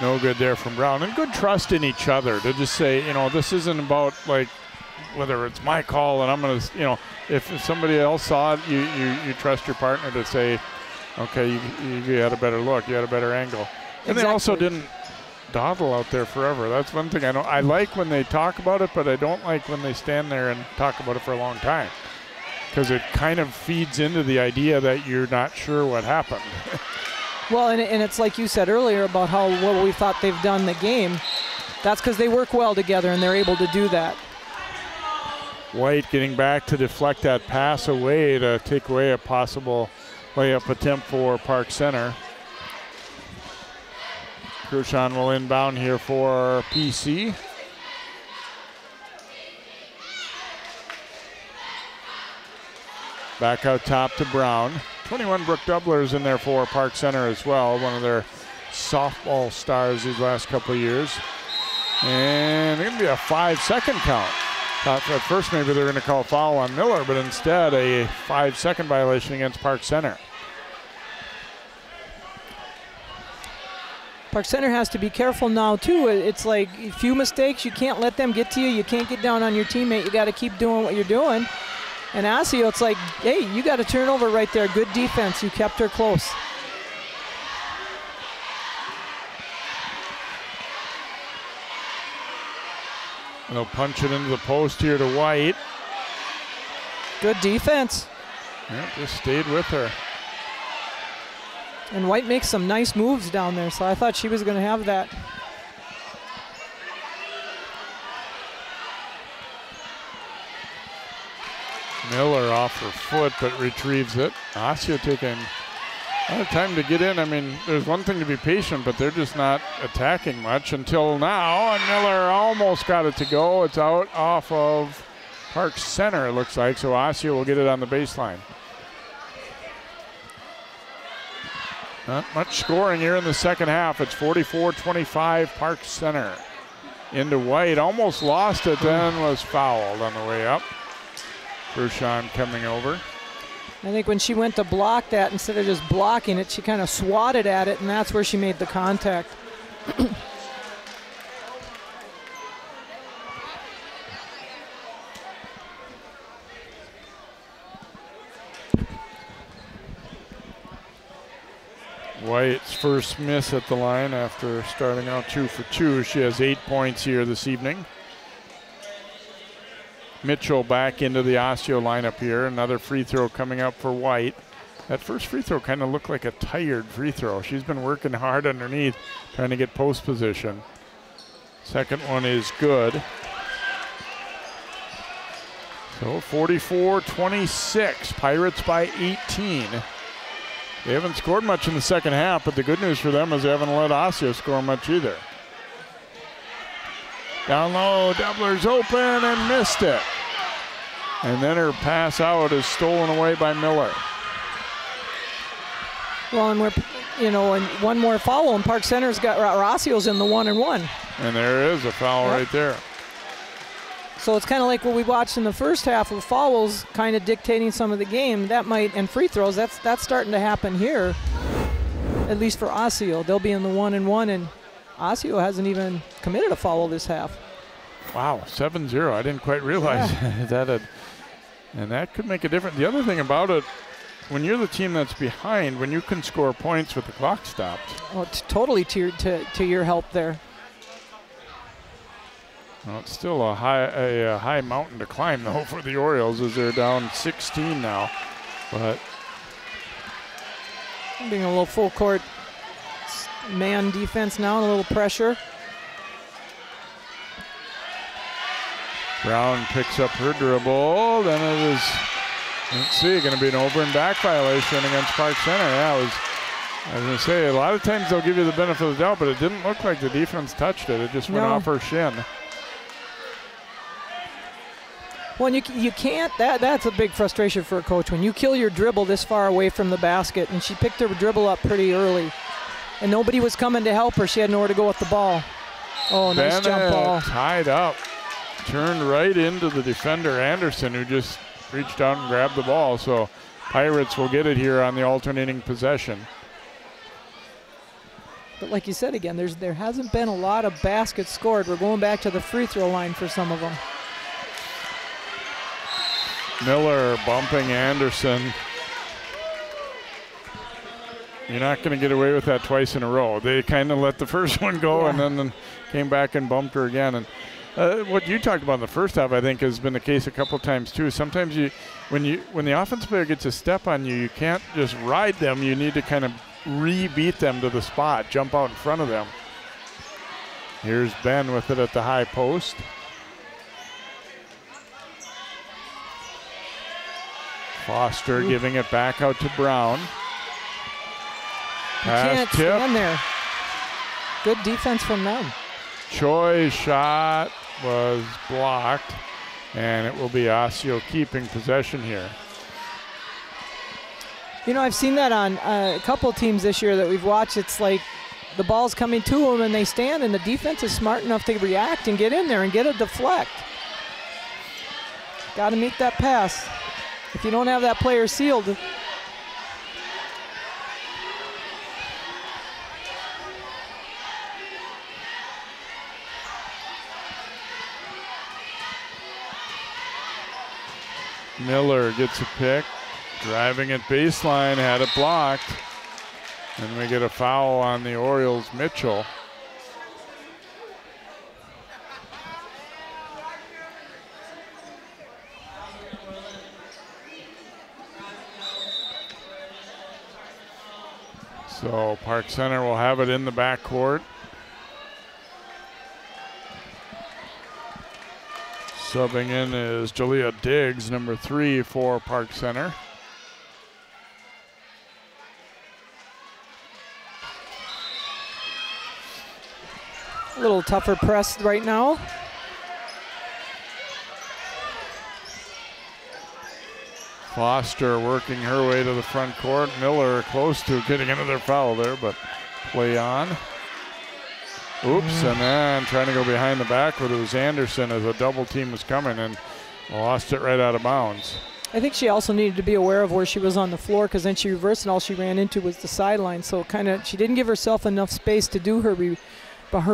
No good there from Brown, and good trust in each other to just say, this isn't about like whether it's my call and I'm going to, if somebody else saw it, you trust your partner to say, okay, you had a better look, you had a better angle. And they also didn't dawdle out there forever. That's one thing I like when they talk about it, but I don't like when they stand there and talk about it for a long time, because it kind of feeds into the idea that you're not sure what happened. Well, and it's like you said earlier about how well we thought they've done the game. That's because they work well together and they're able to do that. White getting back to deflect that pass away to take away a possible layup attempt for Park Center. Cruchon will inbound here for PC. Back out top to Brown. 21 Brooke Doublers in there for Park Center as well, one of their softball stars these last couple of years. And it's going to be a 5-second count. Thought at first maybe they're going to call a foul on Miller, but instead a 5-second violation against Park Center. Park Center has to be careful now too. It's like a few mistakes, you can't let them get to you. You can't get down on your teammate. You got to keep doing what you're doing. And Osseo, it's like, hey, you got a turnover right there. Good defense. You kept her close. They'll punch it into the post here to White. Good defense. Yep, just stayed with her. And White makes some nice moves down there, so I thought she was going to have that. Miller off her foot, but retrieves it. Osseo taking a lot of time to get in. I mean, there's one thing to be patient, but they're just not attacking much until now. And Miller almost got it to go. It's out off of Park Center, it looks like. So Osseo will get it on the baseline. Not much scoring here in the second half. It's 44-25 Park Center. Into White, almost lost it, then was fouled on the way up. Cruchon coming over. I think when she went to block that, instead of just blocking it, she kind of swatted at it, and that's where she made the contact. White's first miss at the line after starting out 2 for 2. She has 8 points here this evening. Mitchell back into the Osseo lineup here. Another free throw coming up for White. That first free throw kind of looked like a tired free throw. She's been working hard underneath, trying to get post position. Second one is good. So 44-26, Pirates by 18. They haven't scored much in the second half, but the good news for them is they haven't let Osseo score much either. Down low, Doubler's open and missed it. And then her pass out is stolen away by Miller. Well, and and one more foul, and Park Center's got Osseo's in the 1-and-1. And there is a foul right there. So it's kind of like what we watched in the first half of fouls, kind of dictating some of the game. That might, and free throws, that's starting to happen here, at least for Osseo. They'll be in the 1-and-1, and Osseo hasn't even committed a foul this half. Wow, 7-0. I didn't quite realize that. And that could make a difference. The other thing about it, when you're the team that's behind, when you can score points with the clock stopped. Well, it's totally to your help there. Well, it's still a high mountain to climb, though, for the Orioles as they're down 16 now. But Being a little full court man defense now, and a little pressure. Brown picks up her dribble. Then it is, let's see, going to be an over and back violation against Park Center. Yeah, I was going to say, a lot of times they'll give you the benefit of the doubt, but it didn't look like the defense touched it. It just went off her shin. Well, you can't, that's a big frustration for a coach. When you kill your dribble this far away from the basket, and she picked her dribble up pretty early, and nobody was coming to help her. She had nowhere to go with the ball. Oh, nice jump ball. Tied up. Turned right into the defender, Anderson, who just reached out and grabbed the ball. So Pirates will get it here on the alternating possession. But like you said again, there hasn't been a lot of baskets scored. We're going back to the free throw line for some of them. Miller bumping Anderson. You're not going to get away with that twice in a row. They kind of let the first one go and then came back and bumped her again. And what you talked about in the first half, I think, has been the case a couple times too. Sometimes when the offensive player gets a step on you, you can't just ride them. You need to kind of re-beat them to the spot, jump out in front of them. Here's Ben with it at the high post. Foster giving it back out to Brown. You can't stand there. Good defense from them. Choi's shot was blocked, and it will be Osseo keeping possession here. You know, I've seen that on a couple teams this year that we've watched. It's like the ball's coming to them and they stand, and the defense is smart enough to react and get in there and get a deflect. Got to make that pass. If you don't have that player sealed. Miller gets a pick, driving at baseline, had it blocked. And we get a foul on the Orioles, Mitchell. So Park Center will have it in the backcourt. Subbing in is Jalea Diggs, number 3 for Park Center. A little tougher press right now. Foster working her way to the front court. Miller close to getting another foul there, but play on. Oops, and then trying to go behind the back, but it was Anderson as a double team was coming and lost it right out of bounds. I think she also needed to be aware of where she was on the floor, because then she reversed and all she ran into was the sideline. So she didn't give herself enough space to do her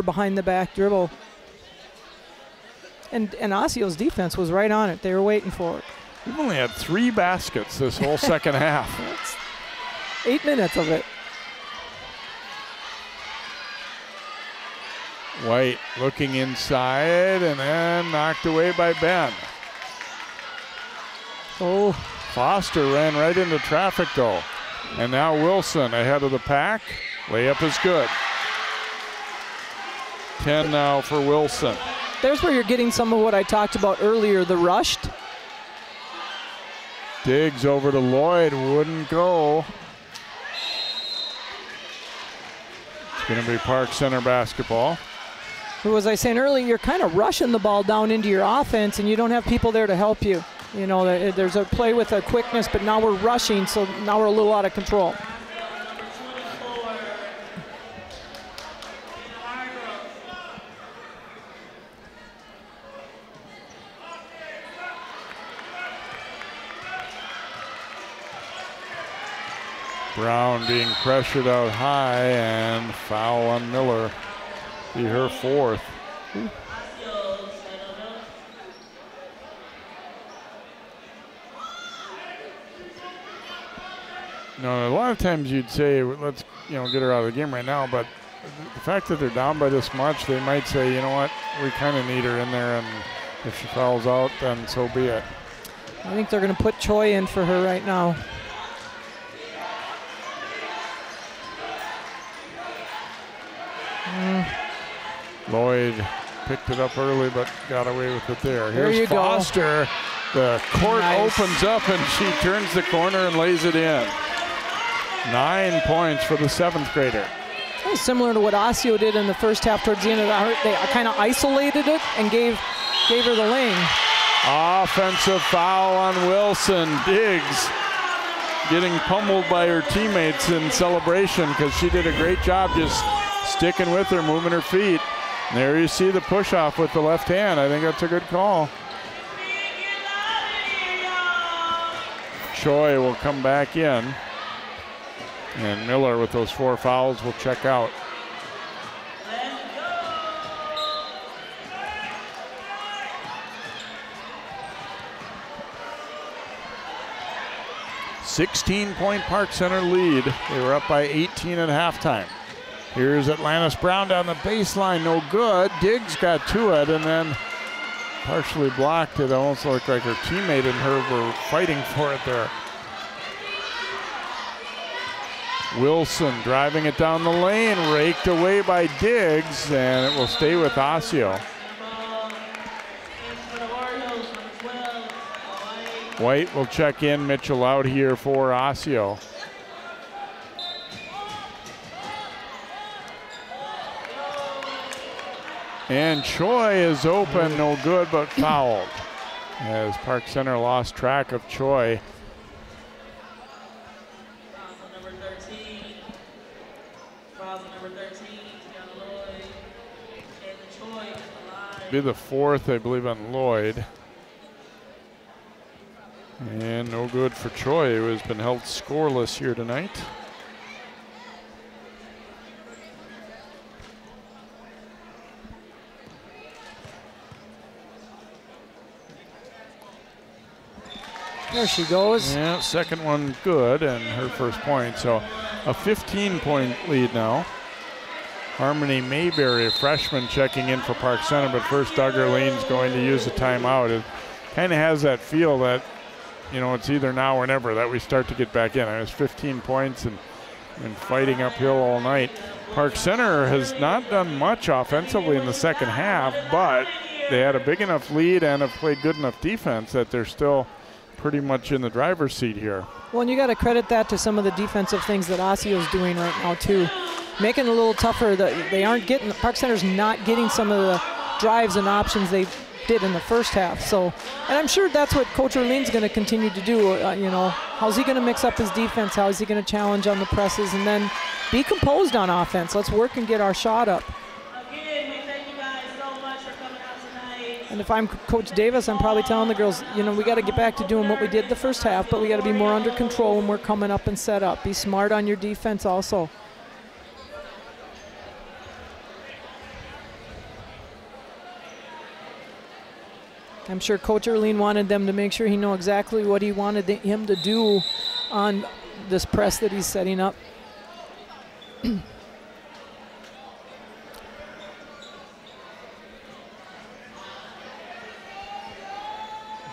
behind the back dribble. And Osceo's defense was right on it. They were waiting for it. We've only had 3 baskets this whole second half. That's 8 minutes of it. White looking inside and then knocked away by Ben. Oh. Foster ran right into traffic though. And now Wilson ahead of the pack. Layup is good. 10 now for Wilson. There's where you're getting some of what I talked about earlier, the rushed. Diggs over to Lloyd, wouldn't go. It's going to be Park Center basketball. Who was I saying earlier, you're kind of rushing the ball down into your offense and you don't have people there to help you. You know, there's a play with a quickness, but now we're rushing, so now we're a little out of control. Brown being pressured out high and foul on Miller. Be her 4th. No, a lot of times you'd say, let's get her out of the game right now, but the fact that they're down by this much, they might say, you know what, we kind of need her in there, and if she fouls out, then so be it. I think they're going to put Choi in for her right now. Lloyd picked it up early, but got away with it there. There Here's you Foster. The court opens up, and she turns the corner and lays it in. 9 points for the 7th grader. Similar to what Osseo did in the first half towards the end of the, they kind of isolated it and gave her the lane. Offensive foul on Wilson. Diggs getting pummeled by her teammates in celebration because she did a great job just sticking with her, moving her feet. And there you see the push off with the left hand. I think that's a good call. Choi will come back in. And Miller with those 4 fouls will check out. "16-point Park Center lead. They were up by 18 at halftime. Here's Atlantis Brown down the baseline, no good. Diggs got to it and then partially blocked it. Almost looked like her teammate and her were fighting for it there. Wilson driving it down the lane, raked away by Diggs, and it will stay with Osseo. White will check in, Mitchell out here for Osseo. And Choi is open, no good, but fouled. As Park Center lost track of Choi. Be the 4th, I believe, on Lloyd. And no good for Choi, who has been held scoreless here tonight. There she goes. Yeah, second one good, and her first point. So a 15-point lead now. Harmony Mayberry, a freshman, checking in for Park Center, but first Doug Erlene's going to use a timeout. It kind of has that feel that, you know, it's either now or never that we start to get back in. It was 15 points and fighting uphill all night. Park Center has not done much offensively in the second half, but they had a big enough lead and have played good enough defense that they're still pretty much in the driver's seat here. Well, and you got to credit that to some of the defensive things that Osseo's doing right now too. Making it a little tougher. They aren't getting, Park Center's not getting some of the drives and options they did in the first half. So, and I'm sure that's what Coach Erlene's going to continue to do. You know, how's he going to mix up his defense? How is he going to challenge on the presses and then be composed on offense? Let's work and get our shot up. Again, we thank you guys so much for coming out tonight. And if I'm Coach Davis, I'm probably telling the girls, you know, we got to get back to doing what we did the first half, but we got to be more under control when we're coming up and set up. Be smart on your defense also. I'm sure Coach Erlene wanted them to make sure he know exactly what he wanted him to do on this press that he's setting up.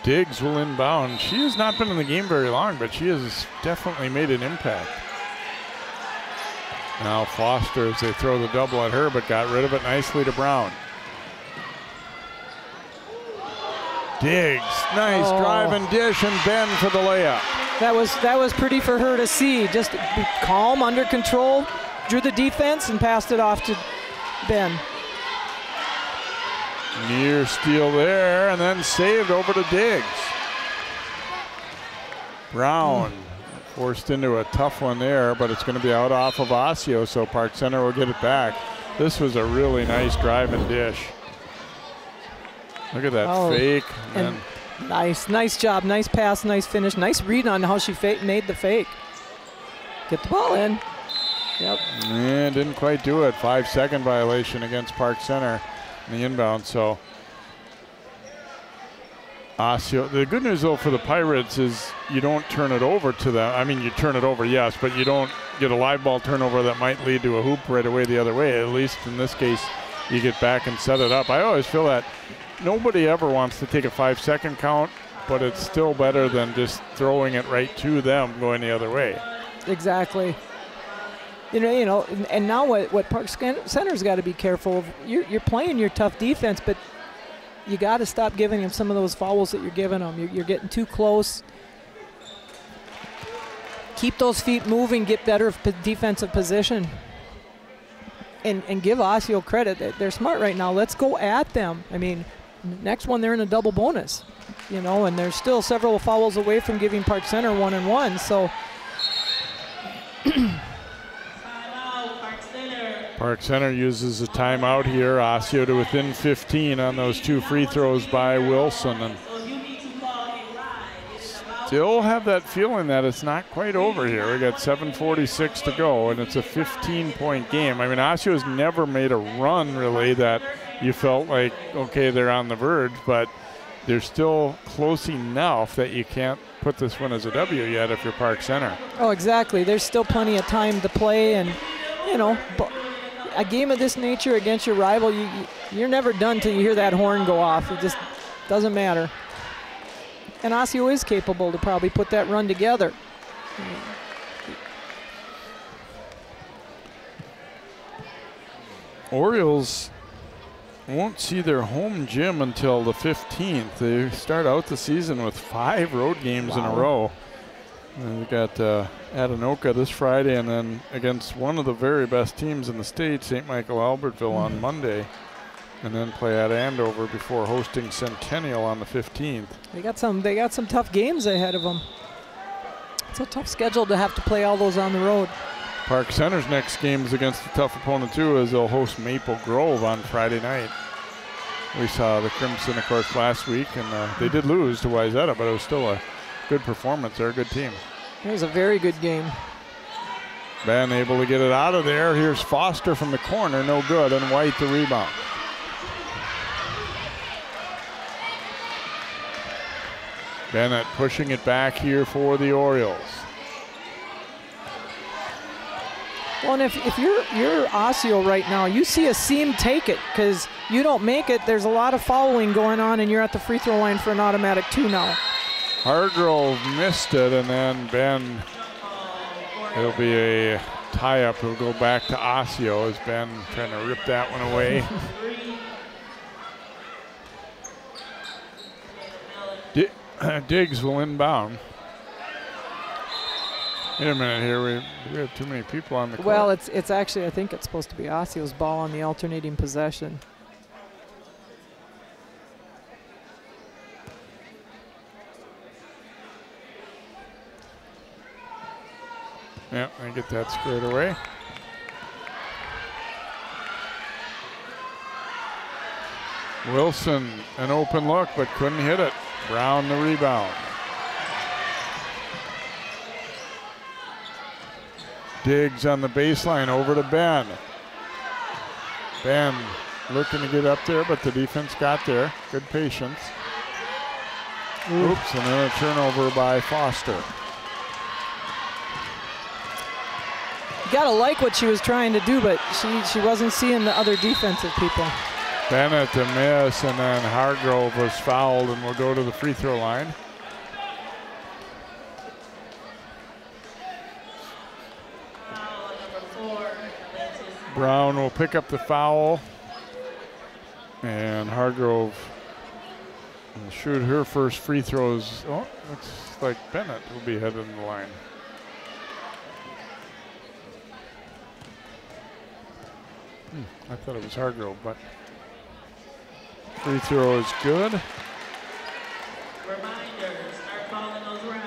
Diggs will inbound. She has not been in the game very long, but she has definitely made an impact. Now Foster, as they throw the double at her, but got rid of it nicely to Brown. Diggs, nice drive and dish, and Ben for the layup. That was pretty for her to see. Just be calm, under control, drew the defense and passed it off to Ben. Near steal there, and then saved over to Diggs. Brown forced into a tough one there, but it's going to be out off of Osseo, so Park Center will get it back. This was a really nice drive and dish. Look at that fake. And nice job, nice pass, nice finish, nice read on how she made the fake. Get the ball in. Yep. And didn't quite do it. 5-second violation against Park Center in the inbound. So Osseo. The good news though for the Pirates is you don't turn it over to them. I mean, you turn it over, yes, but you don't get a live ball turnover that might lead to a hoop right away the other way. At least in this case, you get back and set it up. I always feel that nobody ever wants to take a 5-second count, but it's still better than just throwing it right to them going the other way. Exactly. And now what Park Center's got to be careful of, you're playing your tough defense, but you got to stop giving them some of those fouls that you're giving them. You're getting too close. Keep those feet moving, get better defensive position. And give Osseo credit. They're smart right now. Let's go at them. I mean, next one they're in a double bonus, and they're still several fouls away from giving Park Center 1-1. So Park Center uses a timeout here. Osseo to within 15 on those 2 free throws by Wilson. And still have that feeling that it's not quite over here. We got 7:46 to go, and it's a 15-point game. I mean, Osseo has never made a run, really, that you felt like, okay, they're on the verge, but they're still close enough that you can't put this one as a W yet if you're Park Center. Oh, exactly. There's still plenty of time to play, and, a game of this nature against your rival, you're never done till you hear that horn go off. It just doesn't matter. And Osseo is capable to probably put that run together. Orioles won't see their home gym until the 15th. They start out the season with 5 road games in a row. And we got Adenoka this Friday, and then against one of the very best teams in the state, St. Michael Albertville, on Monday. And then play at Andover before hosting Centennial on the 15th. They got some tough games ahead of them. It's a tough schedule to have to play all those on the road. Park Center's next game is against a tough opponent too, as they'll host Maple Grove on Friday night. We saw the Crimson, of course, last week, and they did lose to Wayzata, but it was still a good performance. They're a good team. It was a very good game. Ben able to get it out of there. Here's Foster from the corner, no good, and White the rebound. Bennett pushing it back here for the Orioles. Well, and if you're Osseo right now, you see a seam, take it, because you don't make it, there's a lot of fouling going on, and you're at the free throw line for an automatic 2 now. Hargrove missed it, and then Ben, it'll be a tie-up. He'll go back to Osseo as Ben trying to rip that one away. Diggs will inbound. Wait a minute here, we have too many people on the court. Well, it's actually, I think it's supposed to be Osseo's ball on the alternating possession. Yeah, I get that squared away. Wilson, an open look, but couldn't hit it. Brown the rebound. Diggs on the baseline, over to Ben. Ben looking to get up there, but the defense got there. Good patience. Oops, and then a turnover by Foster. You gotta like what she was trying to do, but she wasn't seeing the other defensive people. Bennett to miss, and then Hargrove was fouled and will go to the free throw line. Brown will pick up the foul, and Hargrove will shoot her first free throws. Oh, looks like Bennett will be headed in the line. I thought it was Hargrove, but free throw is good. Reminder, start calling those rides.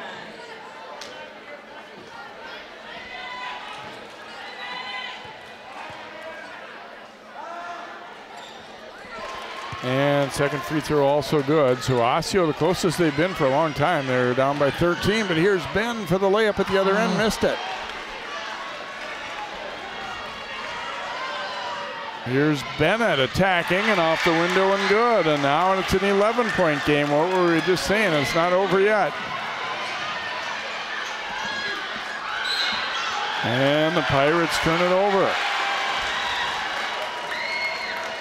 And second free throw also good. So Osseo, the closest they've been for a long time. They're down by 13, but here's Ben for the layup at the other end, missed it. Here's Bennett attacking and off the window and good. And now it's an 11-point game. What were we just saying? It's not over yet. And the Pirates turn it over.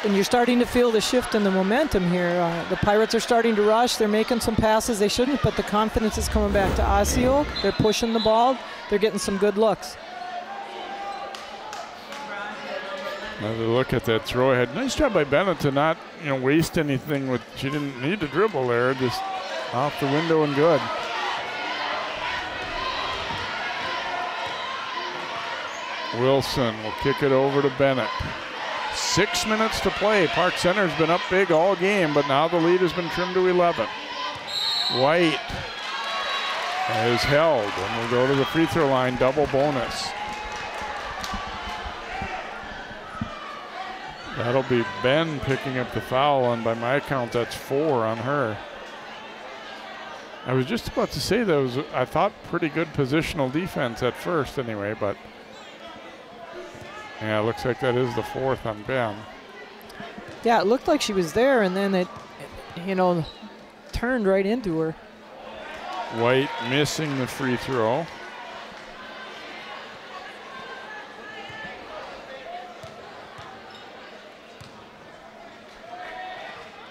And you're starting to feel the shift in the momentum here. The Pirates are starting to rush. They're making some passes they shouldn't, but the confidence is coming back to Osseo. They're pushing the ball. They're getting some good looks. Another look at that throw ahead. Nice job by Bennett to not, waste anything with. She didn't need to dribble there, just off the window and good. Wilson will kick it over to Bennett. 6 minutes to play. Park Center's been up big all game, but now the lead has been trimmed to 11. White is held and will go to the free throw line, double bonus. That'll be Ben picking up the foul, and by my count, that's 4 on her. I was just about to say that was, I thought, pretty good positional defense at first anyway, but yeah, it looks like that is the 4th on Ben. Yeah, it looked like she was there, and then it, turned right into her. White missing the free throw.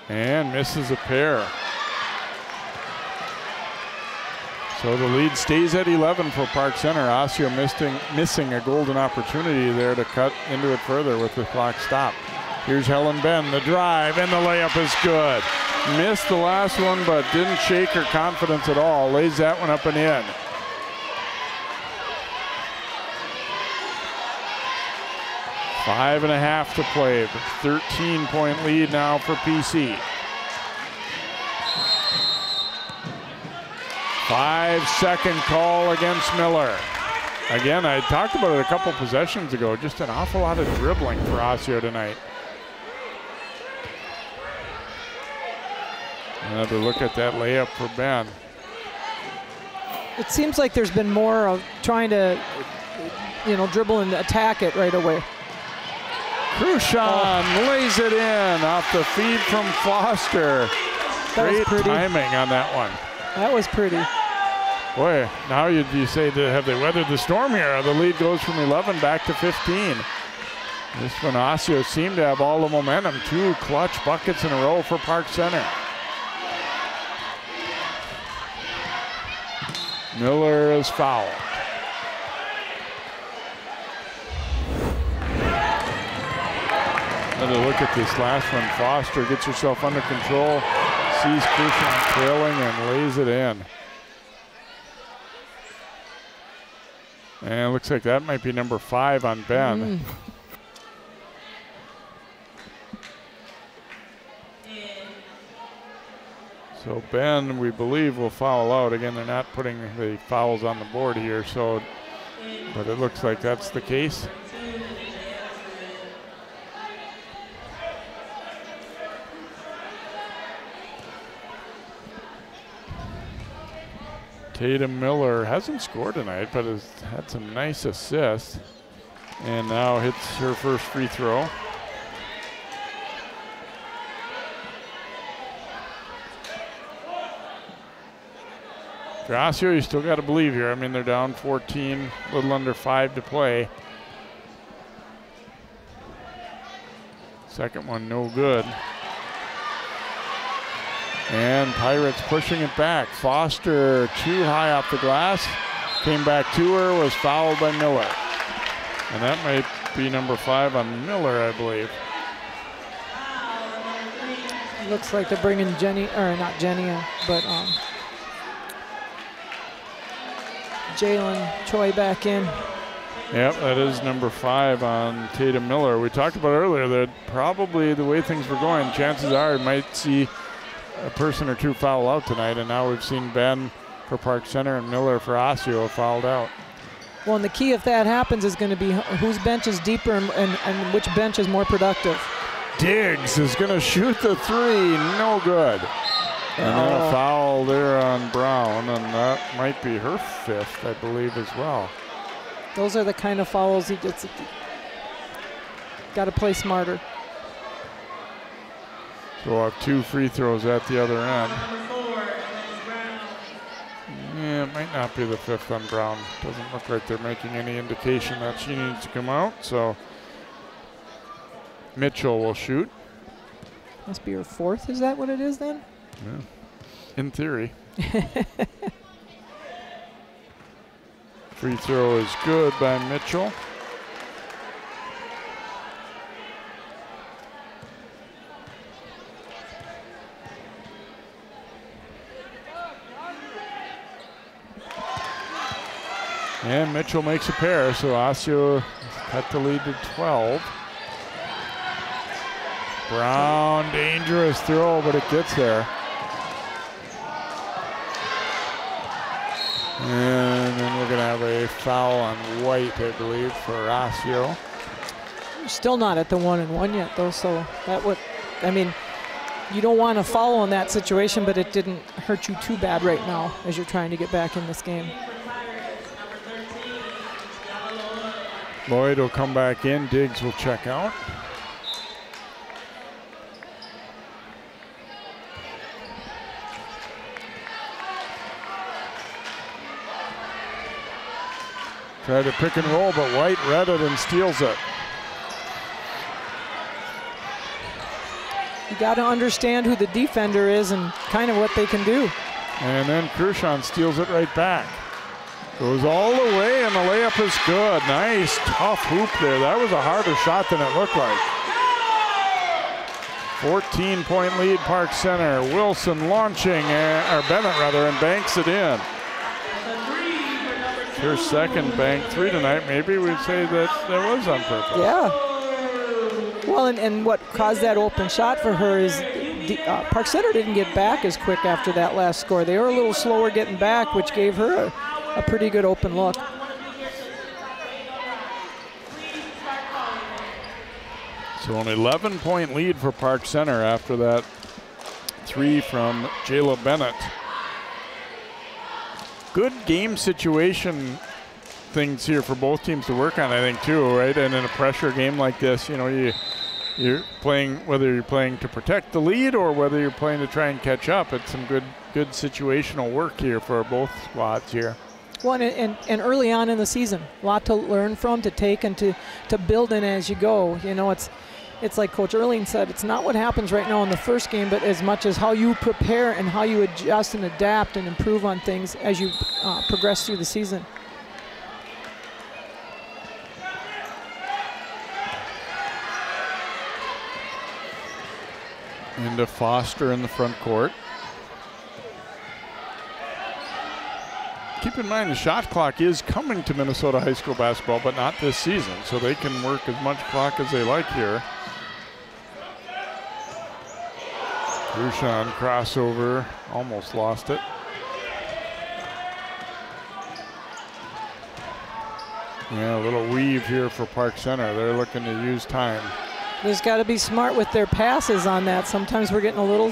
And misses a pair. So the lead stays at 11 for Park Center. Osseo missing a golden opportunity there to cut into it further with the clock stopped. Here's Helen Ben, the drive, and the layup is good. Missed the last one, but didn't shake her confidence at all. Lays that one up and in. Five and a half to play. 13-point lead now for PC. 5-second call against Miller. Again, I talked about it a couple possessions ago. Just an awful lot of dribbling for Osseo tonight. Another look at that layup for Ben. It seems like there's been more of trying to, dribble and attack it right away. Cruchon lays it in off the feed from Foster. Great timing on that one. That was pretty. Boy, now you say, have they weathered the storm here? The lead goes from 11 back to 15. This one, Osseo seemed to have all the momentum. 2 clutch buckets in a row for Park Center. Miller is fouled. Another look at this last one. Foster gets herself under control, sees Cruchon trailing and lays it in. And it looks like that might be number 5 on Ben. So Ben, we believe, will foul out. Again, they're not putting the fouls on the board here, but it looks like that's the case. Tatum Miller hasn't scored tonight, but has had some nice assists. And now hits her first free throw. For Osseo, you still got to believe here. I mean, they're down 14, a little under 5 to play. Second one, no good. And Pirates pushing it back. Foster too high off the glass. Came back to her, was fouled by Miller. And that might be number 5 on Miller, I believe. Looks like they're bringing but Jalen Choi back in. Yep, that is number 5 on Tatum Miller. We talked about earlier that probably the way things were going, chances are you might see a person or two foul out tonight, and now we've seen Ben for Park Center and Miller for Osseo fouled out. Well, and the key if that happens is going to be whose bench is deeper and which bench is more productive. Diggs is going to shoot the 3, no good. And then a foul there on Brown, and that might be her 5th, I believe, as well. Those are the kind of fouls he gets. Got to play smarter. So we'll have 2 free throws at the other end. Yeah, it might not be the 5th on Brown. Doesn't look like they're making any indication that she needs to come out. So Mitchell will shoot. Must be her 4th. Is that what it is then? Yeah, in theory. Free throw is good by Mitchell. And Mitchell makes a pair, so Osseo cut the lead to 12. Brown, dangerous throw, but it gets there. And then we're going to have a foul on White, I believe, for Osseo. Still not at the 1-and-1 yet, though, so that would, I mean, you don't want to foul in that situation, but it didn't hurt you too bad right now as you're trying to get back in this game. Lloyd will come back in. Diggs will check out. Tried to pick and roll, but White read it and steals it. You got to understand who the defender is and kind of what they can do. And then Kershaw steals it right back. Goes all the way, and the layup is good. Nice, tough hoop there. That was a harder shot than it looked like. 14-point lead, Park Center. Wilson launching, or Bennett rather, and banks it in. Her second bank three tonight. Maybe we'd say that was on purpose. Yeah. Well, and what caused that open shot for her is Park Center didn't get back as quick after that last score. They were a little slower getting back, which gave her a pretty good open look. So an 11-point lead for Park Center after that three from Jayla Bennett. Good game situation things here for both teams to work on, I think, too, right? And in a pressure game like this, you know, you're playing, whether you're playing to protect the lead or whether you're playing to try and catch up. It's some good situational work here for both squads here. Well, and early on in the season, a lot to learn from, to take, and to build in as you go. You know, it's like Coach Erling said, it's not what happens right now in the first game, but as much as how you prepare and how you adjust and adapt and improve on things as you progress through the season. Into Foster in the front court. Keep in mind the shot clock is coming to Minnesota high school basketball, but not this season, so they can work as much clock as they like here. Rushan crossover, almost lost it. Yeah, a little weave here for Park Center. They're looking to use time. There's got to be smart with their passes on that. Sometimes we're getting a little.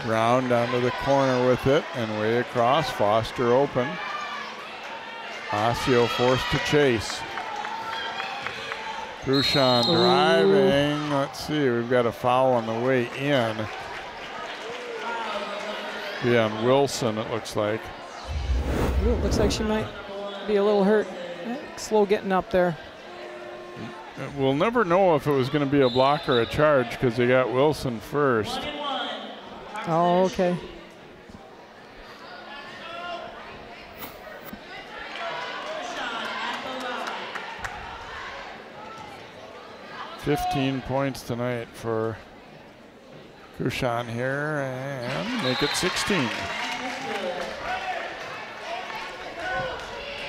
Brown down to the corner with it and way across. Foster open. Osseo forced to chase. Rushan driving. Let's see, we've got a foul on the way in. Yeah, on Wilson it looks like. Ooh, it looks like she might be a little hurt. Slow getting up there. We'll never know if it was going to be a block or a charge because they got Wilson first. Oh, okay. $15 points tonight for Kushan here and make it 16.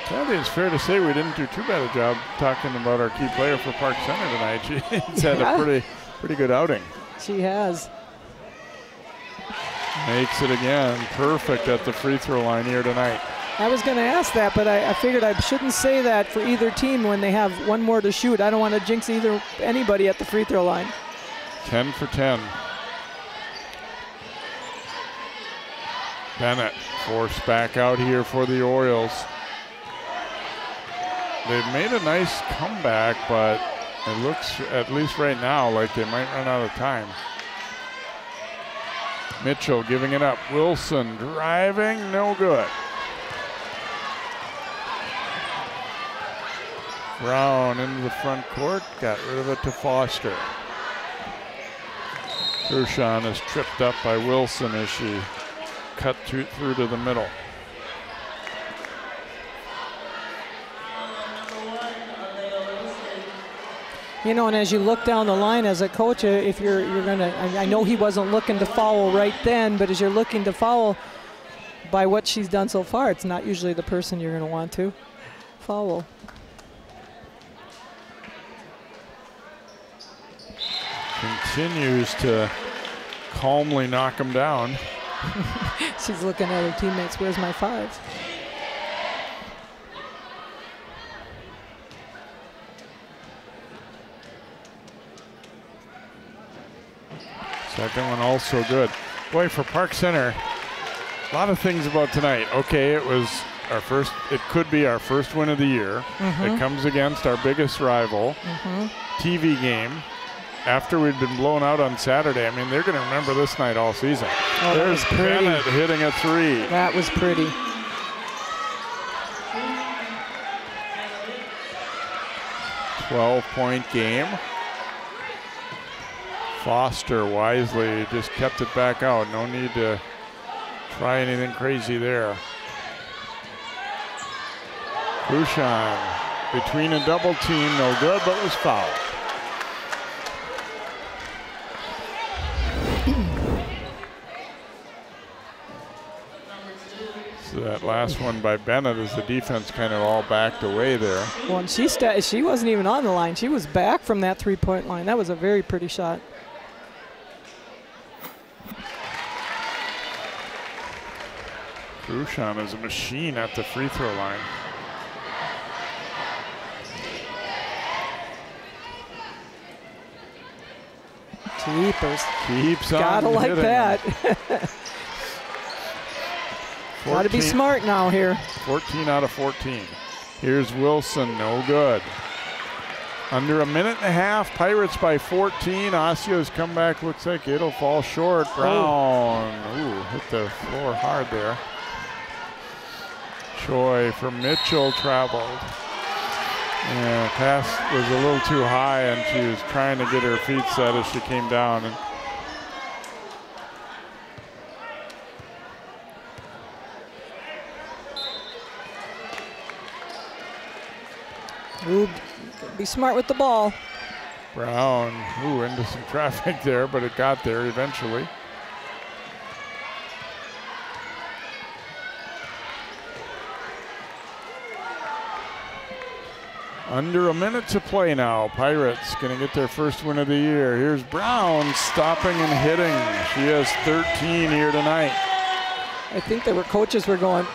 I think it's fair to say we didn't do too bad a job talking about our key player for Park Center tonight. She's had a pretty good outing. She has. Makes it again. Perfect at the free throw line here tonight. I was going to ask that, but I figured I shouldn't say that for either team when they have one more to shoot. I don't want to jinx anybody at the free throw line. 10 for 10. Bennett forced back out here for the Orioles. They've made a nice comeback, but it looks, at least right now, like they might run out of time. Mitchell giving it up. Wilson driving, no good. Brown into the front court, got rid of it to Foster. Kershaw is tripped up by Wilson as she cut through to the middle. You know, and as you look down the line as a coach, if you're going to, I know he wasn't looking to foul right then, but as you're looking to foul by what she's done so far, it's not usually the person you're going to want to foul. Continues to calmly knock him down. She's looking at her teammates, where's my 5? Second one also good. Boy, for Park Center, a lot of things about tonight. Okay, it was our first, it could be our first win of the year. It comes against our biggest rival. TV game. After we'd been blown out on Saturday, I mean, they're going to remember this night all season. Oh, there's Bennett hitting a 3. That was pretty. .12-point game. Foster wisely just kept it back out. No need to try anything crazy there. Cruchon between a double team, no good, but was fouled. So that last one by Bennett as the defense kind of all backed away there. Well, and she wasn't even on the line. She was back from that 3-point line. That was a very pretty shot. Cruchon is a machine at the free throw line. Jeepers. Keeps on Gotta like hitting. that. Gotta be smart now here. 14 out of 14. Here's Wilson, no good. Under a minute and a half, Pirates by 14. Osceola's comeback looks like it'll fall short. Brown, ooh, hit the floor hard there. Choi from Mitchell traveled. Yeah, pass was a little too high and she was trying to get her feet set as she came down. And Ooh, be smart with the ball. Brown, ooh, into some traffic there, but it got there eventually. Under a minute to play now. Pirates gonna get their first win of the year. Here's Brown stopping and hitting. She has 13 here tonight. I think there were coaches were going,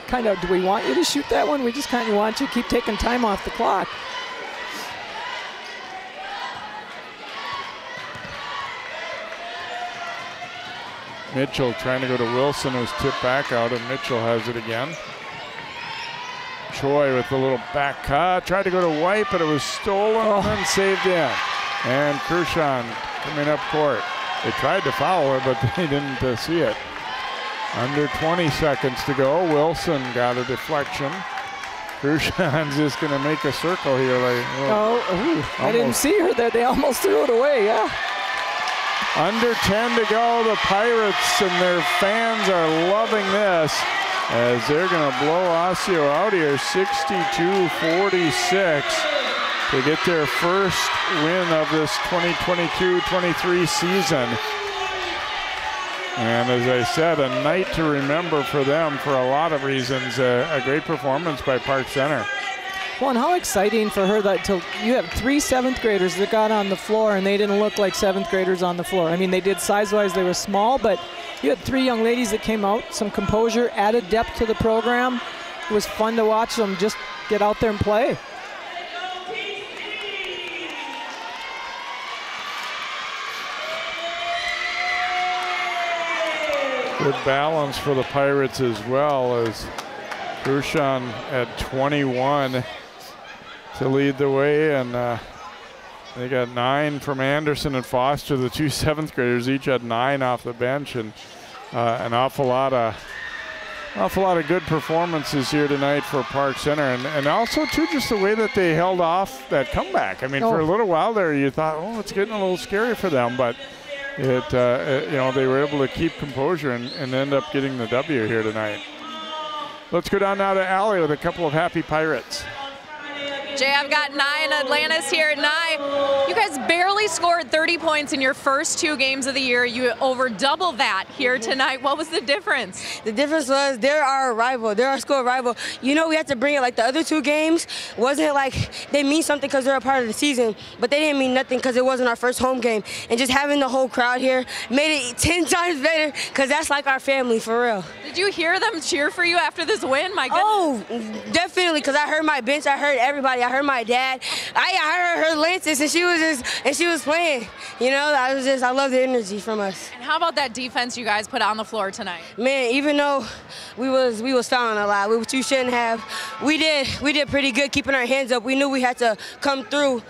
kind of, do we want you to shoot that one? We just kind of want you to keep taking time off the clock. Mitchell trying to go to Wilson, who's tipped back out, and Mitchell has it again. Choi with a little back cut, tried to go to White, but it was stolen and then saved in. And Cruchon coming up court. They tried to foul her, but they didn't see it. Under 20 seconds to go. Wilson got a deflection. Cruchon's just going to make a circle here. Like, I didn't see her there. They almost threw it away, yeah. Under 10 to go. The Pirates and their fans are loving this as they're going to blow Osseo out here 62-46 to get their first win of this 2022-23 season. And as I said, a night to remember for them for a lot of reasons. A great performance by Park Center. Well, and how exciting for her that you have 3 7th graders that got on the floor and they didn't look like 7th graders on the floor. I mean, they did size-wise, they were small, but you had 3 young ladies that came out, some composure, added depth to the program. It was fun to watch them just get out there and play. Good balance for the Pirates as well, as Cruchon at 21 to lead the way, and they got 9 from Anderson and Foster. The 2 7th graders each had 9 off the bench, and an awful lot of good performances here tonight for Park Center, and also too just the way that they held off that comeback. I mean, for a little while there, you thought, oh, it's getting a little scary for them, but you know, they were able to keep composure and end up getting the W here tonight. Let's go down now to Allie with a couple of happy Pirates. Jay, I've got Nye and Atlantis here. Nye, you guys barely scored 30 points in your first 2 games of the year. You over double that here tonight. What was the difference? The difference was they're our rival. They're our school rival. You know, we had to bring it like the other 2 games. Wasn't like they mean something because they're a part of the season, but they didn't mean nothing because it wasn't our first home game. And just having the whole crowd here made it 10 times better because that's like our family for real. Did you hear them cheer for you after this win? My goodness. Oh, definitely, because I heard my bench, I heard everybody, I heard my dad, I heard her Lances, and she was playing. You know, I love the energy from us. And how about that defense you guys put on the floor tonight? Man, even though we was fouling a lot, which you shouldn't have, we did pretty good keeping our hands up. We knew we had to come through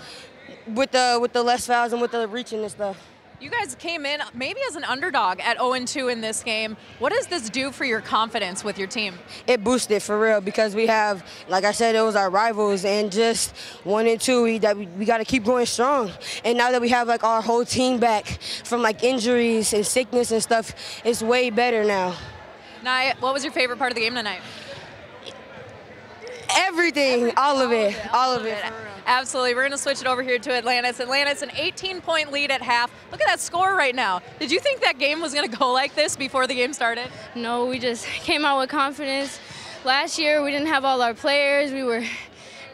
with the less fouls and with the reaching and stuff. You guys came in maybe as an underdog at 0-2 in this game. What does this do for your confidence with your team? It boosted for real because we have, like I said, it was our rivals, and just 1-2, we got to keep going strong. And now that we have like our whole team back from like injuries and sickness and stuff, it's way better now. Nye, what was your favorite part of the game tonight? Everything, all of it. Absolutely. We're going to switch it over here to Atlantis. Atlantis, an 18-point lead at half. Look at that score right now. Did you think that game was going to go like this before the game started? No, we just came out with confidence. Last year, we didn't have all our players. We were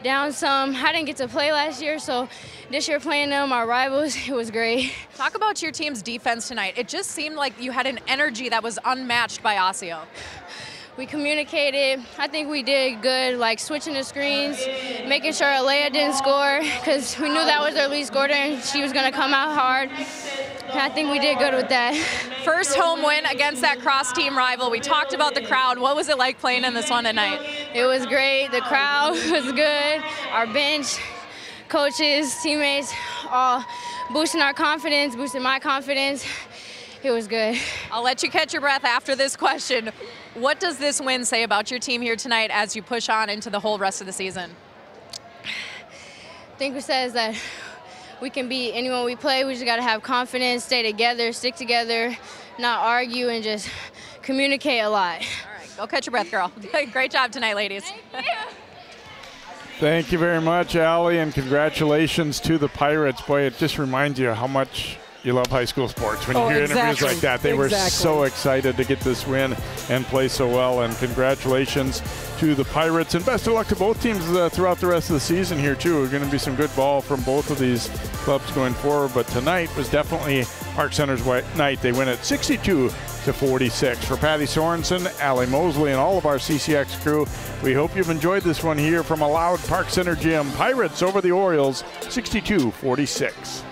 down some. I didn't get to play last year, so this year playing them, our rivals, it was great. Talk about your team's defense tonight. It just seemed like you had an energy that was unmatched by Osseo. We communicated. I think we did good, like switching the screens, making sure Alea didn't score, because we knew that was their lead scorer and she was going to come out hard. And I think we did good with that. First home win against that cross-team rival. We talked about the crowd. What was it like playing in this one tonight? It was great. The crowd was good. Our bench, coaches, teammates, all boosting our confidence, boosting my confidence. It was good. I'll let you catch your breath after this question. What does this win say about your team here tonight as you push on into the whole rest of the season? I think it says that we can beat anyone we play. We just got to have confidence, stay together, stick together, not argue, and just communicate a lot. All right, go catch your breath, girl. Great job tonight, ladies. Thank you. Thank you very much, Allie, and congratulations to the Pirates. Boy, it just reminds you how much you love high school sports. When you hear interviews like that, they were so excited to get this win and play so well. And congratulations to the Pirates, and best of luck to both teams throughout the rest of the season here too. We're going to be some good ball from both of these clubs going forward, but tonight was definitely Park Center's night. They win at 62-46. For Patty Sorensen, Allie Mosley, and all of our CCX crew, we hope you've enjoyed this one here from a loud Park Center gym. Pirates over the Orioles, 62-46.